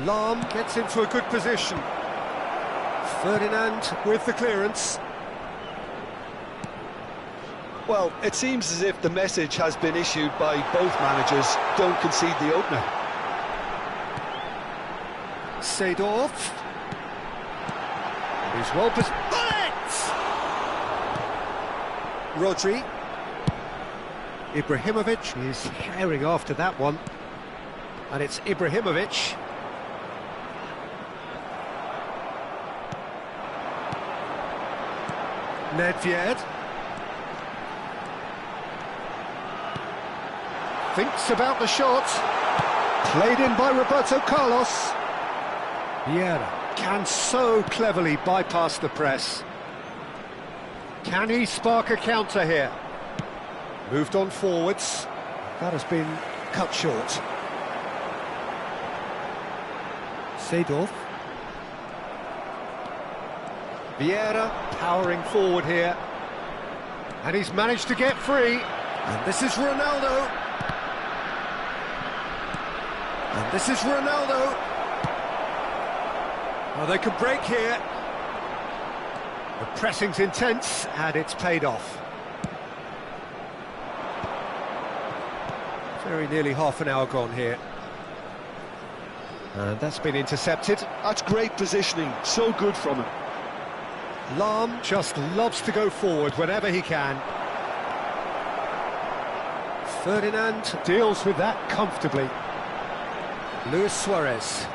Speaker 1: Lahm gets into a good position. Ferdinand with the clearance.
Speaker 3: Well, it seems as if the message has been issued by both managers: don't concede the opener.
Speaker 1: Seedorf. He's well positioned. Rodri. Ibrahimovic is herring after that one. And it's Ibrahimovic. Nedved. Thinks about the shot. Played in by Roberto Carlos. Vieira can so cleverly bypass the press. Can he spark a counter here? Moved on forwards. That has been cut short. Seedorf. Vieira powering forward here. And he's managed to get free. And this is Ronaldo. And this is Ronaldo. Well, they can break here. The pressing's intense, and it's paid off. Very nearly half an hour gone here. And that's been intercepted.
Speaker 3: That's great positioning, so good from him.
Speaker 1: Lahm just loves to go forward whenever he can. Ferdinand deals with that comfortably. Luis Suarez.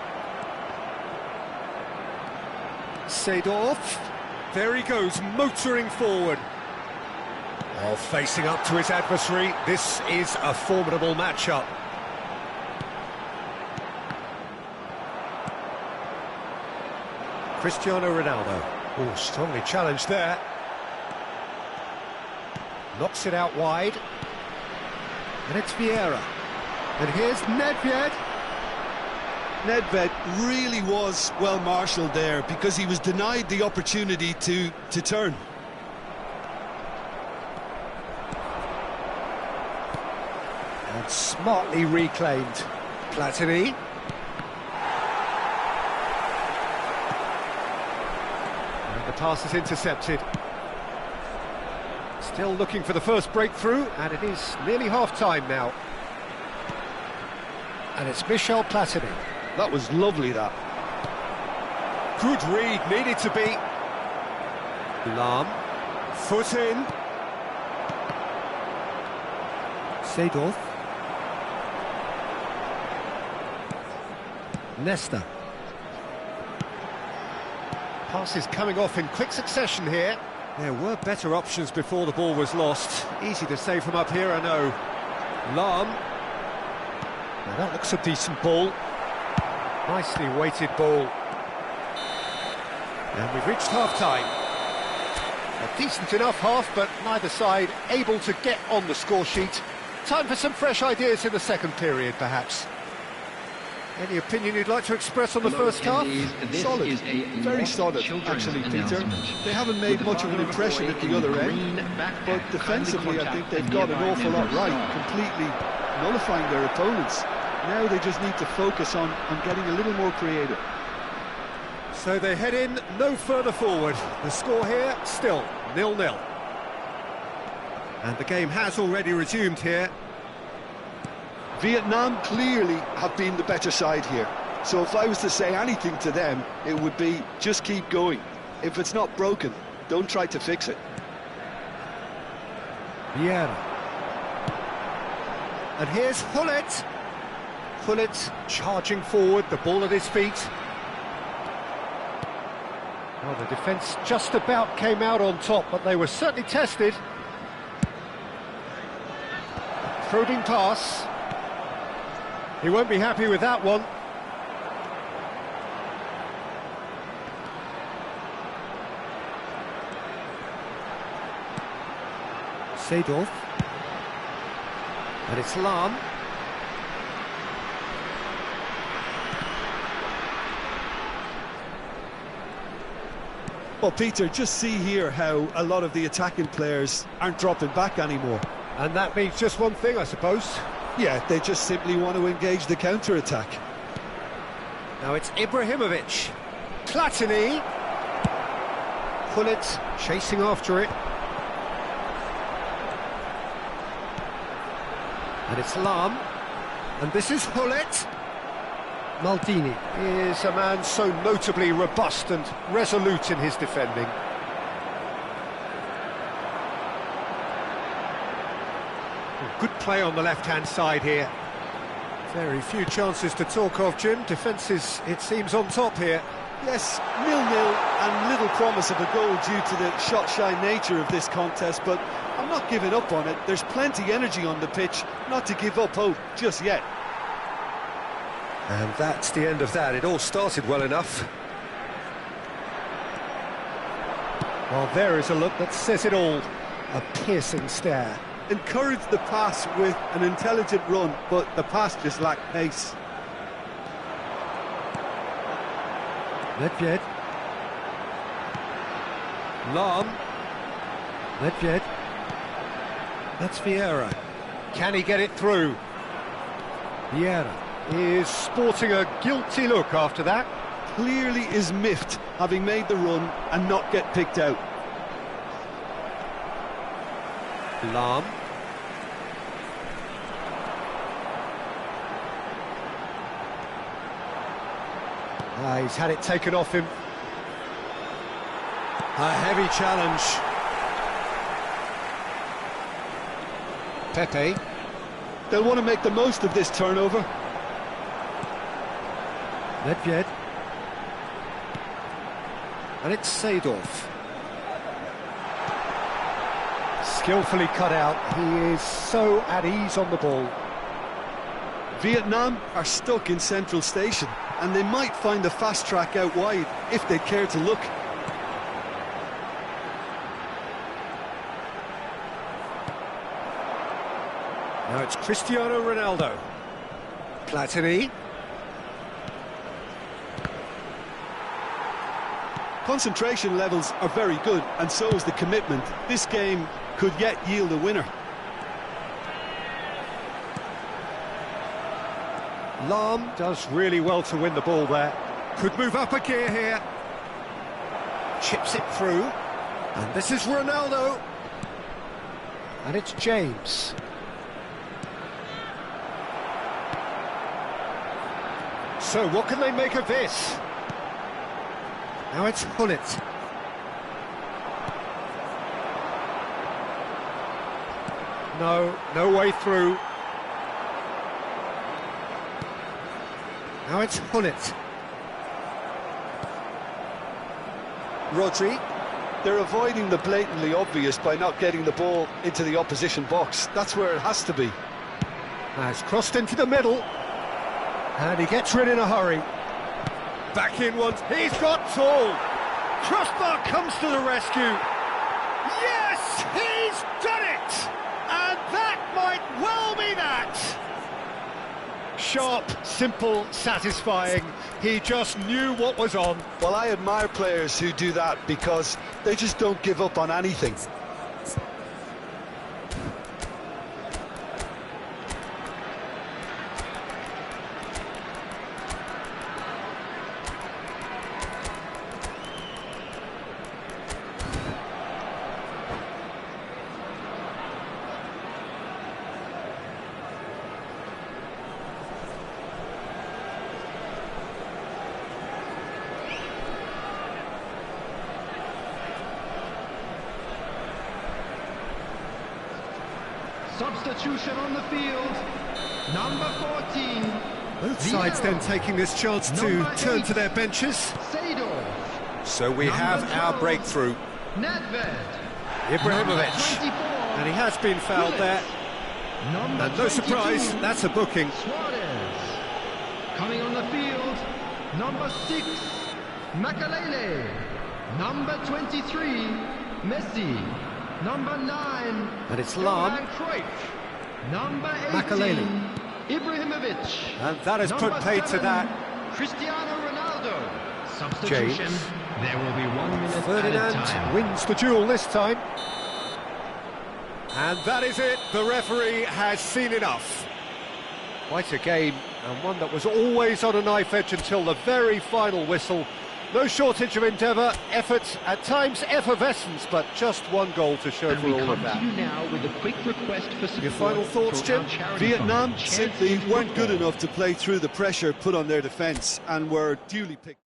Speaker 1: Seedorf. There he goes, motoring forward. While facing up to his adversary, this is a formidable matchup. Cristiano Ronaldo. Oh, strongly challenged there. Knocks it out wide. And it's Vieira. And here's Nedved.
Speaker 2: Nedved really was well marshalled there because he was denied the opportunity to turn.
Speaker 1: And smartly reclaimed. Platini. And the pass is intercepted. Still looking for the first breakthrough, and it is nearly half-time now. And it's Michel Platini.
Speaker 3: That was lovely, that.
Speaker 1: Good read, needed to be. Lahm, foot in. Seedorf. Nesta. Passes coming off in quick succession here. There were better options before the ball was lost. Easy to say from up here, I know. Lahm. Now that looks a decent ball. Nicely weighted ball. And we've reached half-time. A decent enough half, but neither side able to get on the score sheet. Time for some fresh ideas in the second period, perhaps. Any opinion you'd like to express on the first half?
Speaker 3: Solid, very solid, actually, Peter. They haven't made much of an impression at the other end, but defensively I think they've got an awful lot right, completely nullifying their opponents. Now they just need to focus on getting a little more creative.
Speaker 1: So they head in no further forward. The score here, still 0-0. And the game has already resumed here.
Speaker 3: Vietnam clearly have been the better side here. So if I was to say anything to them, it would be just keep going. If it's not broken, don't try to fix it.
Speaker 1: Vieira. And here's Hullet. Hullet charging forward, the ball at his feet. Well, the defence just about came out on top, but they were certainly tested. Prodding pass. He won't be happy with that one. Seedorf. And it's Lahm.
Speaker 2: Well, Peter, just see here how a lot of the attacking players aren't dropping back anymore.
Speaker 1: And that means just one thing, I suppose.
Speaker 2: Yeah, they just simply want to engage the counter-attack.
Speaker 1: Now it's Ibrahimovic. Platini. Hullet chasing after it. And it's Lahm. And this is Hullet. Maldini is a man so notably robust and resolute in his defending. Good play on the left-hand side here. Very few chances to talk of, Jim. Defence is, it seems, on top here.
Speaker 2: Yes, 0-0 and little promise of a goal due to the shot-shy nature of this contest, but I'm not giving up on it. There's plenty energy on the pitch, not to give up hope just yet.
Speaker 1: And that's the end of that. It all started well enough. Well, there is a look that says it all. A piercing stare.
Speaker 2: Encouraged the pass with an intelligent run, but the pass just lacked pace.
Speaker 1: Nedved. Lahm. Nedved. That's Vieira. Can he get it through? Vieira is sporting a guilty look after that.
Speaker 2: Clearly is miffed, having made the run and not get picked out.
Speaker 1: Lahm. He's had it taken off him. A heavy challenge. Pepe.
Speaker 3: They'll want to make the most of this turnover.
Speaker 1: Nedved. And it's Seedorf. Skillfully cut out. He is so at ease on the ball.
Speaker 2: Vietnam are stuck in Central Station, and they might find a fast track out wide if they care to look.
Speaker 1: Now it's Cristiano Ronaldo. Platini.
Speaker 2: Concentration levels are very good, and so is the commitment. This game could yet yield a winner.
Speaker 1: Lahm does really well to win the ball there. Could move up a gear here. Chips it through. And this is Ronaldo. And it's James. So what can they make of this? Now it's Hullet. No way through. Now it's Hullet.
Speaker 3: Rodri, they're avoiding the blatantly obvious by not getting the ball into the opposition box. That's where it has to be.
Speaker 1: Has crossed into the middle. And he gets rid in a hurry. Back in once. He's got tall. Crossbar comes to the rescue. Yes, he's done it! And that might well be that. Sharp, simple, satisfying. He just knew what was on.
Speaker 3: Well, I admire players who do that because they just don't give up on anything.
Speaker 4: Substitution on the field, number 14.
Speaker 1: Both sides then taking this chance to turn to their benches. So we have our breakthrough.
Speaker 4: Nedved.
Speaker 1: Ibrahimovic. And he has been fouled there. And no surprise, that's a booking.
Speaker 4: Suarez. Coming on the field, number 6, Makalele. Number 23, Messi. Number 9,
Speaker 1: And it's Lam.
Speaker 4: Khoi. Number 18,
Speaker 1: Makalele.
Speaker 4: Ibrahimovic.
Speaker 1: And that has
Speaker 4: Number
Speaker 1: put paid to
Speaker 4: 7,
Speaker 1: that.
Speaker 4: Cristiano Ronaldo. Substitution.
Speaker 1: James.
Speaker 4: There will be 1 minute added
Speaker 1: Ferdinand
Speaker 4: time.
Speaker 1: wins the duel this time. And that is it. The referee has seen enough. Quite a game, and one that was always on a knife edge until the very final whistle. No shortage of endeavour, effort, at times effervescence, but just one goal to show for all of that.
Speaker 4: Now with a quick request for support.
Speaker 1: Your final thoughts, Jim?
Speaker 2: Vietnam simply weren't good enough to play through the pressure put on their defence and were duly picked.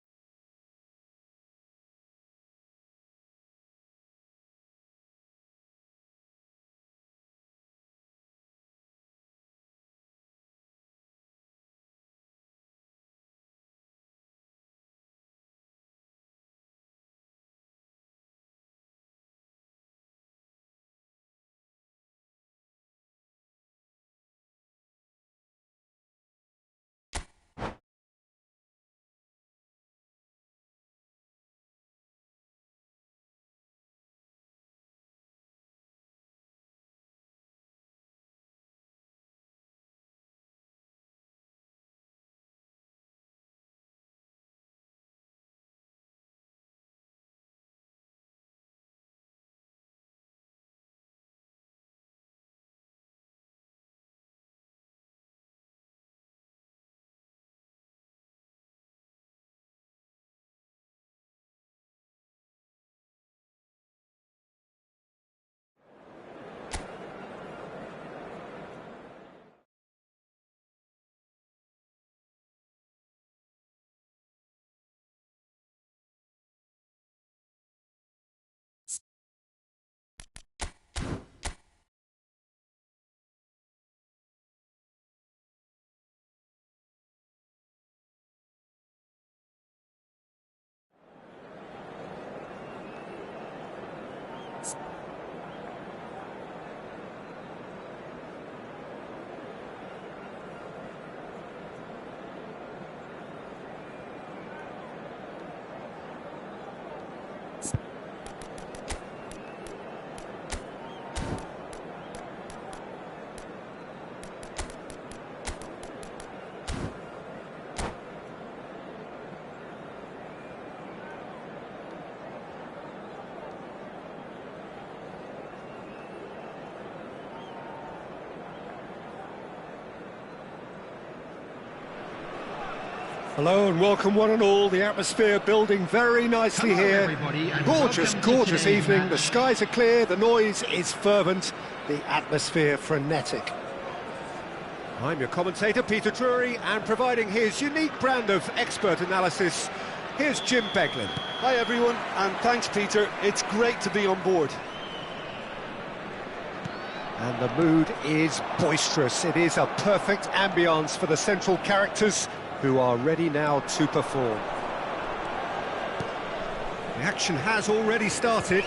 Speaker 1: Hello and welcome one and all. The atmosphere building very nicely here. Gorgeous evening. The skies are clear, the noise is fervent, the atmosphere frenetic. I'm your commentator, Peter Drury, and providing his unique brand of expert analysis, Here's Jim Beglin.
Speaker 2: Hi everyone, and thanks Peter, it's great to be on board.
Speaker 1: And the mood is boisterous. It is a perfect ambience for the central characters who are ready now to perform. The action has already started.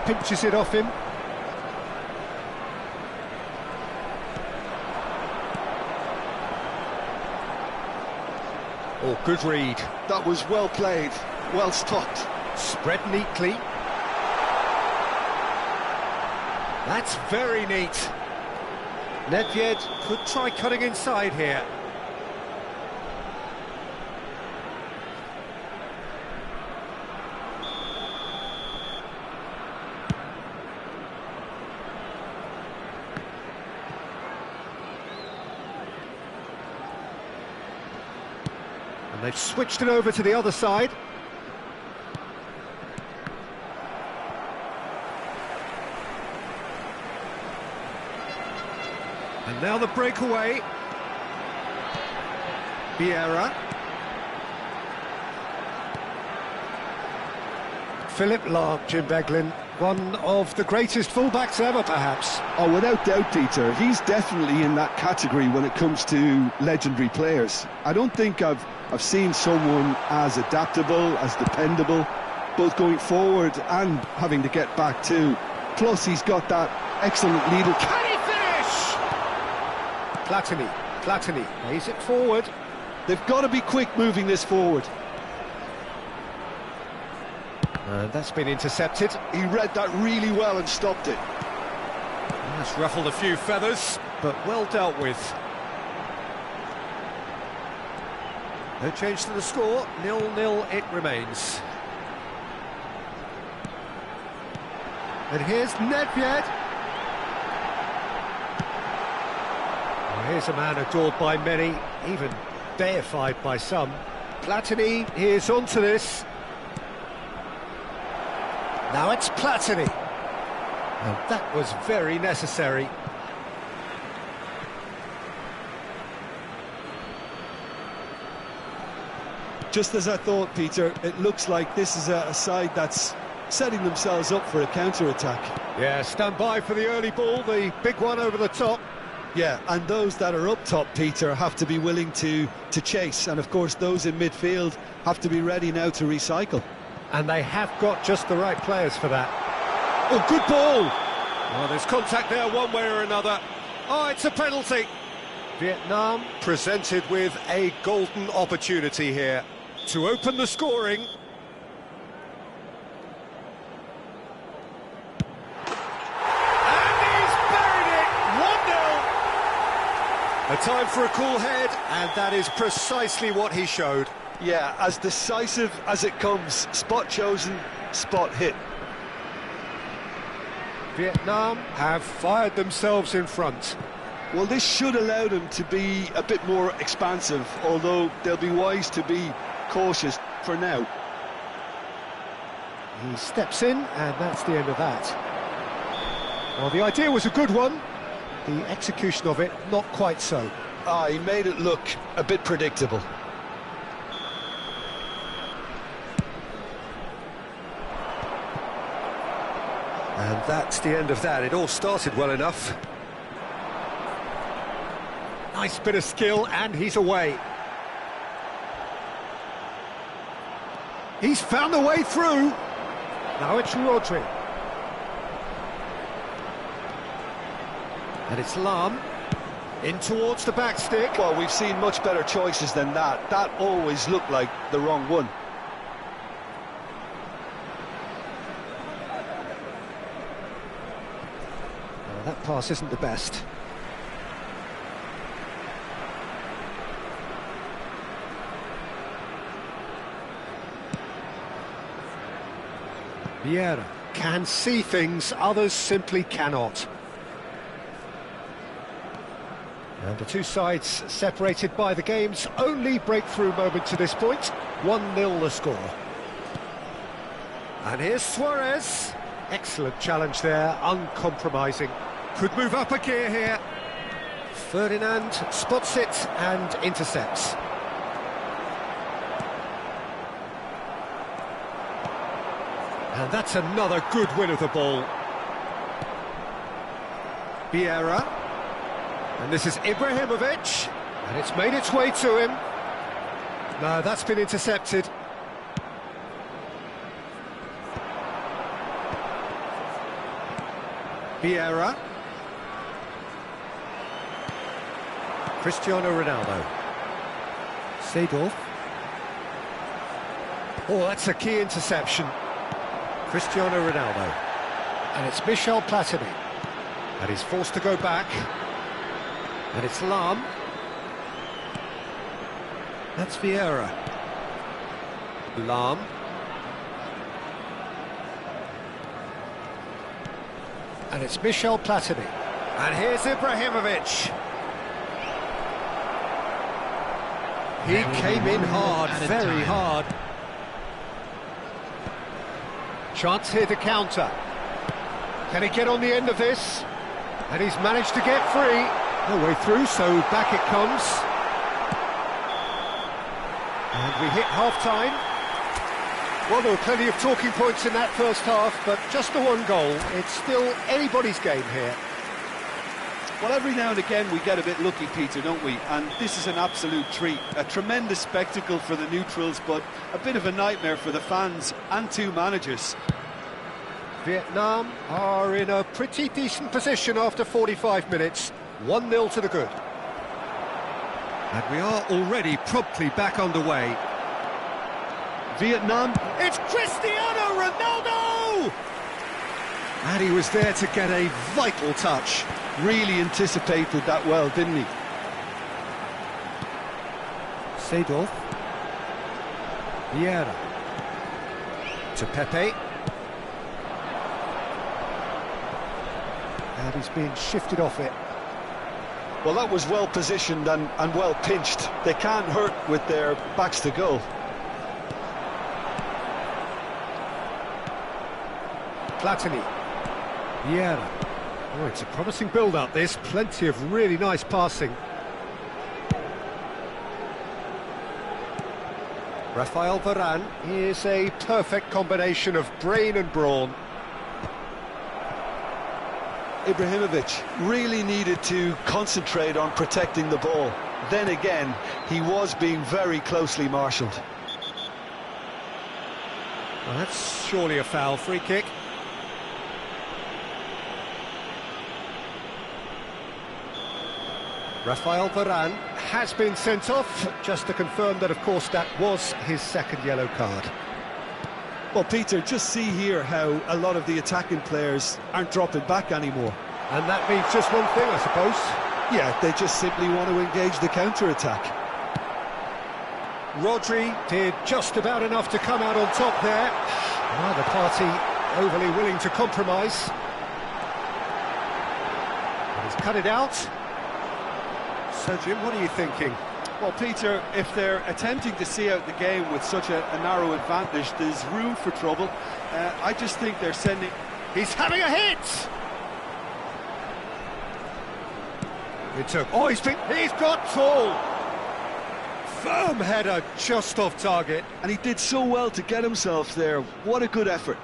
Speaker 1: Pinches it off him. Oh, good read.
Speaker 3: That was well played, well stopped.
Speaker 1: Spread neatly. That's very neat. Nedved could try cutting inside here. And they've switched it over to the other side. And now the breakaway. Vieira. Philip Lahm, Jim Beglin, one of the greatest fullbacks ever, perhaps.
Speaker 3: Oh, without doubt, Peter. He's definitely in that category when it comes to legendary players. I don't think I've seen someone as adaptable, as dependable, both going forward and having to get back too. Plus, he's got that excellent leader.
Speaker 1: Can he finish? Platini lays it forward.
Speaker 3: They've got to be quick moving this forward.
Speaker 1: And that's been intercepted.
Speaker 3: He read that really well and stopped it.
Speaker 1: That's ruffled a few feathers, but well dealt with. No change to the score, 0-0 it remains. And here's Nedved. Well, here's a man adored by many, even deified by some. Platini is onto this. Now it's Platini. And that was very necessary.
Speaker 2: Just as I thought, Peter, it looks like this is a side that's setting themselves up for a counter-attack.
Speaker 1: Yeah, stand by for the early ball, the big one over the top.
Speaker 2: Yeah, and those that are up top, Peter, have to be willing to chase. And of course, those in midfield have to be ready now to recycle.
Speaker 1: And they have got just the right players for that. Oh, good ball! Well, there's contact there one way or another. Oh, it's a penalty. Vietnam presented with a golden opportunity here to open the scoring. And he's buried it! 1-0! A time for a cool head, and that is precisely what he showed.
Speaker 3: Yeah, as decisive as it comes. Spot chosen, spot hit.
Speaker 1: Vietnam have fired themselves in front.
Speaker 3: Well, this should allow them to be a bit more expansive, although they'll be wise to be cautious for now.
Speaker 1: He steps in, and that's the end of that. Well, the idea was a good one. The execution of it, not quite so.
Speaker 3: He made it look a bit predictable.
Speaker 1: And that's the end of that. It all started well enough. Nice bit of skill, and he's away. He's found a way through. Now it's Rodri. And it's Lahm. In towards the back stick.
Speaker 3: Well, we've seen much better choices than that. That always looked like the wrong one.
Speaker 1: That pass isn't the best. Vieira can see things others simply cannot. And the two sides separated by the game's only breakthrough moment to this point. 1-0 the score. And here's Suarez. Excellent challenge there, uncompromising. Could move up a gear here. Ferdinand spots it and intercepts. And that's another good win of the ball. Vieira. And this is Ibrahimovic. And it's made its way to him. No, that's been intercepted. Vieira. Cristiano Ronaldo. Seedorf. Oh, that's a key interception. Cristiano Ronaldo. And it's Michel Platini. And he's forced to go back. And it's Lam. That's Vieira. Lam. And it's Michel Platini. And here's Ibrahimovic. He came in hard, very hard. Chance here to counter. Can he get on the end of this? And he's managed to get free. No way through, so back it comes. And we hit half-time. Well, there were plenty of talking points in that first half, but just the one goal. It's still anybody's game here.
Speaker 2: Well, every now and again we get a bit lucky, Peter, don't we? And this is an absolute treat. A tremendous spectacle for the neutrals, but a bit of a nightmare for the fans and two managers.
Speaker 1: Vietnam are in a pretty decent position after 45 minutes. 1-0 to the good. And we are already promptly back underway.
Speaker 3: Vietnam.
Speaker 1: It's Cristiano Ronaldo! And he was there to get a vital touch.
Speaker 3: Really anticipated that well, didn't he?
Speaker 1: Seedorf. Vieira. To Pepe. And he's being shifted off it.
Speaker 3: Well, that was well positioned and well pinched. They can't hurt with their backs to goal.
Speaker 1: Platini. Vieira. Oh, it's a promising build-up, this. Plenty of really nice passing. Rafael Varane is a perfect combination of brain and brawn.
Speaker 3: Ibrahimovic really needed to concentrate on protecting the ball. Then again, he was being very closely marshalled.
Speaker 1: Well, that's surely a foul. Free kick. Rafael Varane has been sent off, just to confirm that, of course, that was his second yellow card.
Speaker 2: Well, Peter, just see here how a lot of the attacking players aren't dropping back anymore.
Speaker 1: And that means just one thing, I suppose.
Speaker 2: Yeah, they just simply want to engage the counter-attack.
Speaker 1: Rodri did just about enough to come out on top there. Neither party overly willing to compromise. But he's cut it out. So, Jim, what are you thinking?
Speaker 2: Well, Peter, if they're attempting to see out the game with such a narrow advantage, there's room for trouble. I just think they're sending...
Speaker 1: He's having a hit! It took... Oh, he's got full! Firm header just off target.
Speaker 3: And he did so well to get himself there. What a good effort.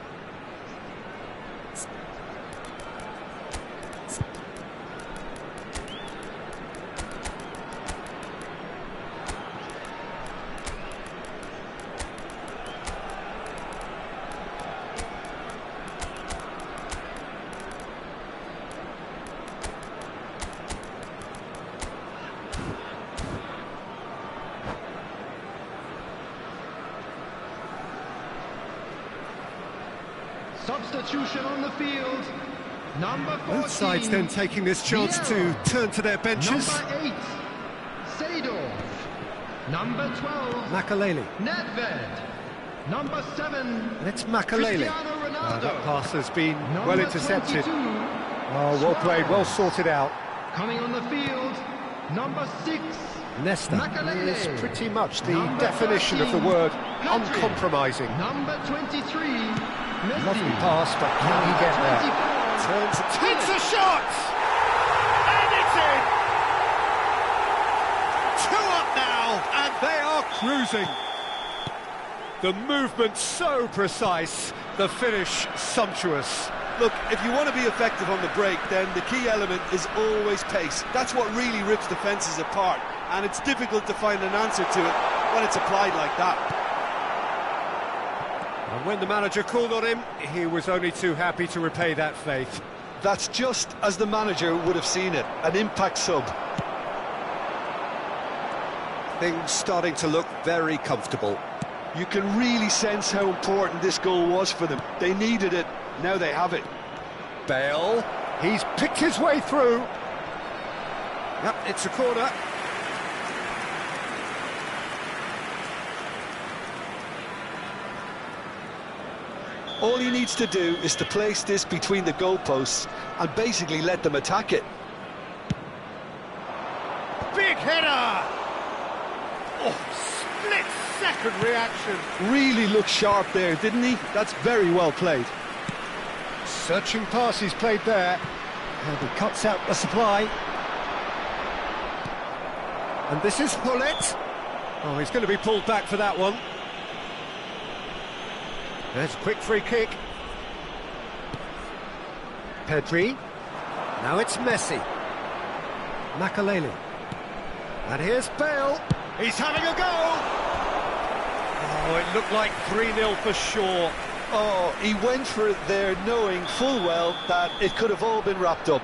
Speaker 4: Substitution on the field. Number 14.
Speaker 1: Both sides then taking this chance to turn to their benches.
Speaker 4: Number 8, Seedorf. Number 12,
Speaker 1: Makaleli.
Speaker 4: Nedved. Number 7,
Speaker 1: And it's Makaleli.
Speaker 4: Cristiano Ronaldo.
Speaker 1: That pass has been
Speaker 4: Number
Speaker 1: well intercepted.
Speaker 4: 22,
Speaker 1: Oh, well played, well sorted out.
Speaker 4: coming on the field, number 6,
Speaker 1: Nesta
Speaker 4: Makaleli.
Speaker 1: is pretty much the
Speaker 4: Number
Speaker 1: definition of the
Speaker 4: 13,
Speaker 1: word
Speaker 4: Patrick.
Speaker 1: uncompromising.
Speaker 4: Number 23, Messi.
Speaker 1: Lovely pass, but can he get there? Turns, takes a shot! And it's in! They are cruising. The movement so precise, the finish sumptuous.
Speaker 2: Look, if you want to be effective on the break, then the key element is always pace. That's what really rips defences apart, and it's difficult to find an answer to it when it's applied like that.
Speaker 1: And when the manager called on him, he was only too happy to repay that faith.
Speaker 3: That's just as the manager would have seen it, an impact sub.
Speaker 1: Things starting to look very comfortable.
Speaker 3: You can really sense how important this goal was for them. They needed it, now they have it.
Speaker 1: Bale, he's picked his way through. Yep, it's a corner.
Speaker 3: All he needs to do is to place this between the goalposts and basically let them attack it.
Speaker 1: Big header! Oh, split-second reaction.
Speaker 3: Really looked sharp there, didn't he? That's very well played.
Speaker 1: Searching pass he's played there. And he cuts out the supply. And this is Hullet. Oh, he's going to be pulled back for that one. There's a quick free kick. Pedri. Now it's Messi. Makaleli. And here's Bale. He's having a go! Oh, it looked like 3-0 for sure.
Speaker 3: Oh, he went for it there knowing full well that it could have all been wrapped up.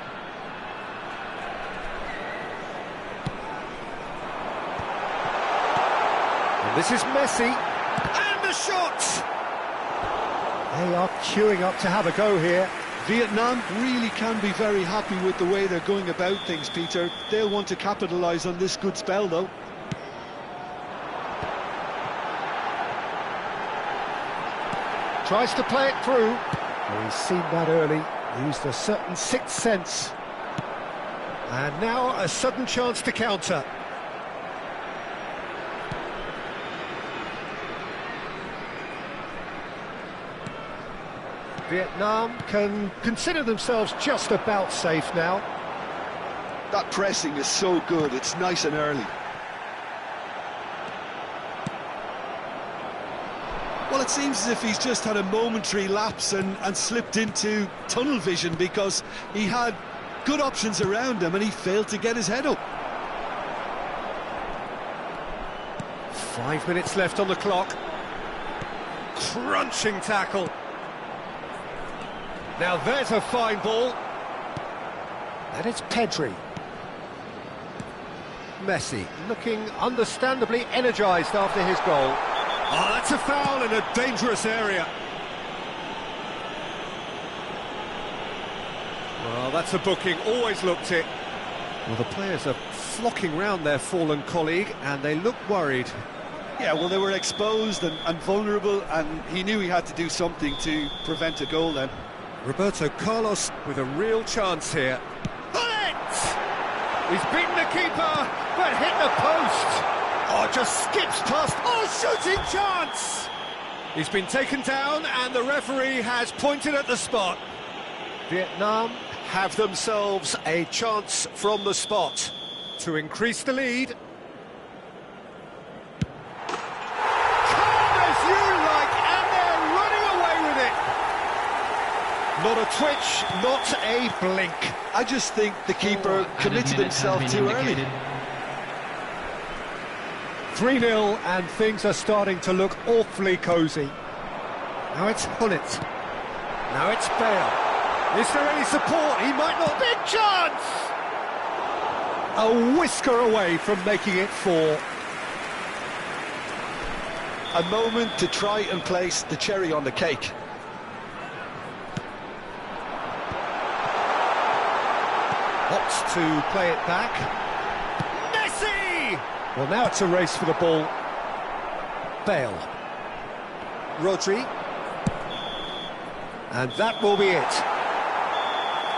Speaker 1: And this is Messi. And the shot! They are queuing up to have a go here.
Speaker 3: Vietnam really can be very happy with the way they're going about things, Peter. They'll want to capitalise on this good spell, though.
Speaker 1: Tries to play it through. Oh, he's seen that early. Used a certain sixth sense. And now a sudden chance to counter. Vietnam can consider themselves just about safe now.
Speaker 3: That pressing is so good, it's nice and early. Well, it seems as if he's just had a momentary lapse and slipped into tunnel vision, because he had good options around him and he failed to get his head up.
Speaker 1: 5 minutes left on the clock. Crunching tackle. Now there's a fine ball. And it's Pedri. Messi looking understandably energised after his goal. Oh, that's a foul in a dangerous area. Well, that's a booking, always looked it. Well, the players are flocking round their fallen colleague and they look worried.
Speaker 2: Yeah, well, they were exposed and vulnerable, and he knew he had to do something to prevent a goal then.
Speaker 1: Roberto Carlos with a real chance here. Bullet! He's beaten the keeper, but hit the post. Oh, just skips past. Oh, shooting chance! He's been taken down and the referee has pointed at the spot. Vietnam have themselves a chance from the spot to increase the lead. Calm as you like, and they're running away with it. Not a twitch, not a blink.
Speaker 3: I just think the keeper committed himself too early.
Speaker 1: 3-0 and things are starting to look awfully cosy. Now it's Hullet. Now it's Bale. Is there any support? He might not. Big chance! A whisker away from making it 4.
Speaker 3: A moment to try and place the cherry on the cake.
Speaker 1: Opts to play it back. Messi! Well, now it's a race for the ball. Bale. Rodri. And that will be it.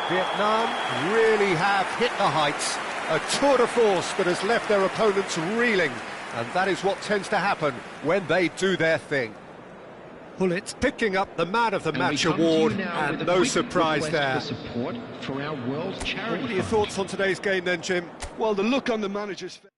Speaker 1: Vietnam really have hit the heights. A tour de force that has left their opponents reeling. And that is what tends to happen when they do their thing. Hullet picking up the Man of the Match award, and no surprise there.
Speaker 4: For our world charity.
Speaker 1: What are your thoughts on today's game then, Jim?
Speaker 3: Well, the look on the manager's face.